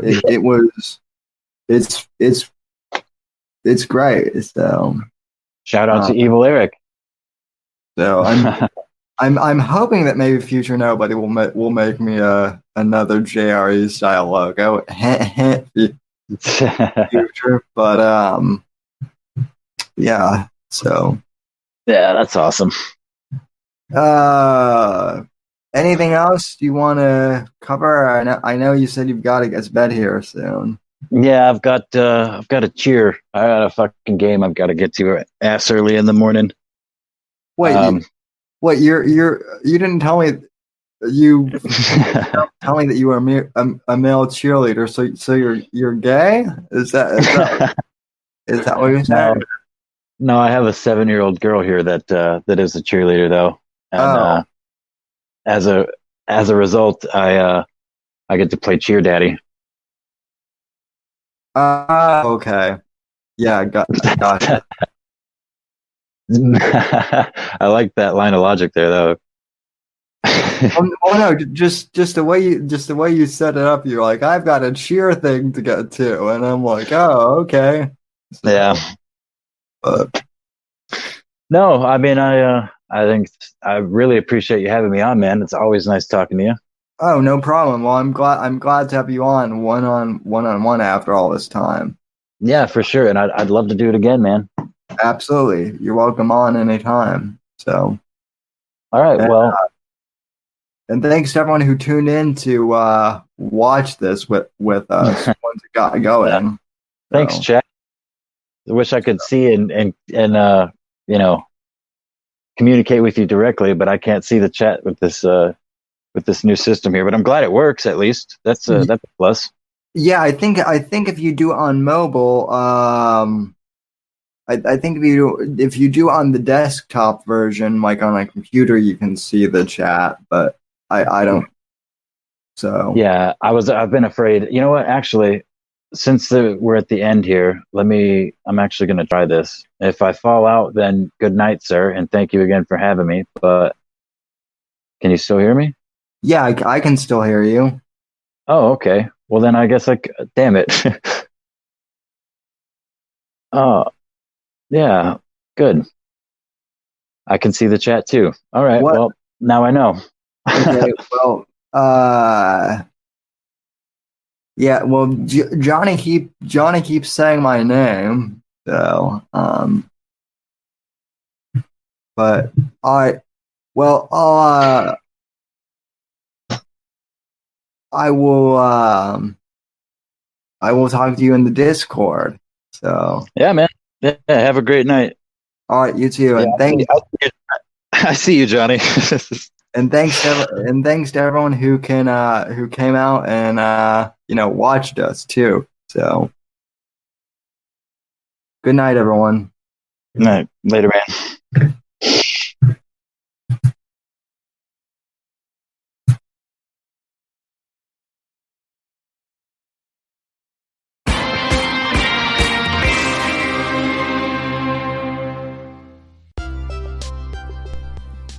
it's it's it's great. Shout out Uh, to Evil Eric. so I'm hoping that maybe Future Nobody will make me another JRE style logo. Future, but yeah. So Yeah, that's awesome. uh, anything else you want to cover? I know you said you've got to get to bed here soon. Yeah, I've got a cheer. I got a fucking game I've got to get to ass early in the morning. Wait, Um, you didn't tell me you tell me that you were a male cheerleader. So you're gay? Is that what you're no, saying? no, I have a 7-year old girl here that is a cheerleader though, and Oh, as a as a result, I get to play cheer daddy. okay. Yeah, gotcha. I like that line of logic there though. Oh no, just the way you set it up, you're like, I've got a cheer thing to get to, and I'm like, oh, okay. Yeah. So, but No, I mean I think I really appreciate you having me on, man. It's always nice talking to you. Oh, no problem. Well, I'm glad to have you on one after all this time. Yeah, for sure. And I'd love to do it again, man. Absolutely. You're welcome on anytime. So, All right. and, Well, and thanks to everyone who tuned in to watch this with us once it got yeah. going. Thanks, So, Chad. I wish I could see and you know, communicate with you directly, but I can't see the chat with this new system here. But I'm glad it works at least. That's a plus. yeah, I think if you do on mobile, I think if you do on the desktop version, like on a computer, you can see the chat, but I don't. So Yeah, I've been afraid. You know what? Actually, since we're at the end here, I'm actually going to try this. If I fall out, then good night, sir, and thank you again for having me. But can you still hear me? yeah, I can still hear you. Oh, okay. Well, then I guess damn it. Oh, yeah, good. I can see the chat too. All right. What? Well, now I know. Okay. Well, yeah. Well, Johnny keeps saying my name, so but I well, I will I will talk to you in the Discord. So, Yeah, man. Yeah, have a great night. all right, you too, Yeah, and thanks. I see you, Johnny. And thanks to everyone who came out and watched us too. So good night, everyone. All right, later, man.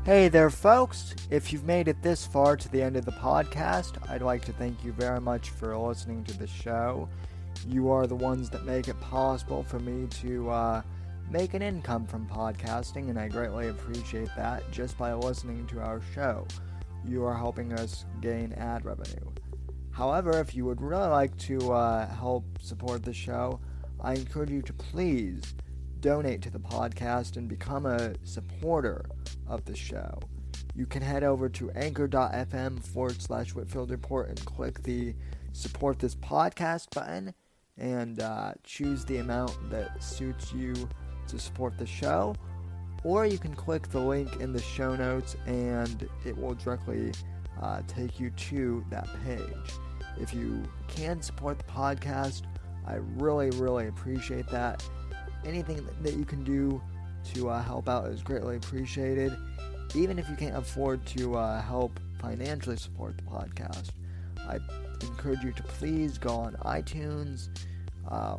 Hey there, folks. If you've made it this far to the end of the podcast, I'd like to thank you very much for listening to the show. You are the ones that make it possible for me to make an income from podcasting, and I greatly appreciate that just by listening to our show. You are helping us gain ad revenue. However, if you would really like to help support the show, I encourage you to please donate to the podcast and become a supporter of the show. You can head over to anchor.fm/Whitfield Report and click the support this podcast button and choose the amount that suits you to support the show. Or you can click the link in the show notes and it will directly take you to that page. If you can support the podcast, I really, really appreciate that. Anything that you can do to help out is greatly appreciated. Even if you can't afford to help financially support the podcast, I encourage you to please go on iTunes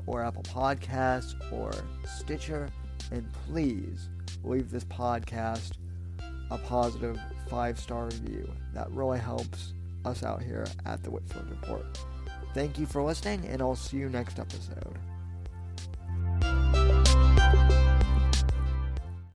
or Apple Podcasts or Stitcher and please leave this podcast a positive 5-star review. That really helps us out here at the Whitfield Report. Thank you for listening, and I'll see you next episode.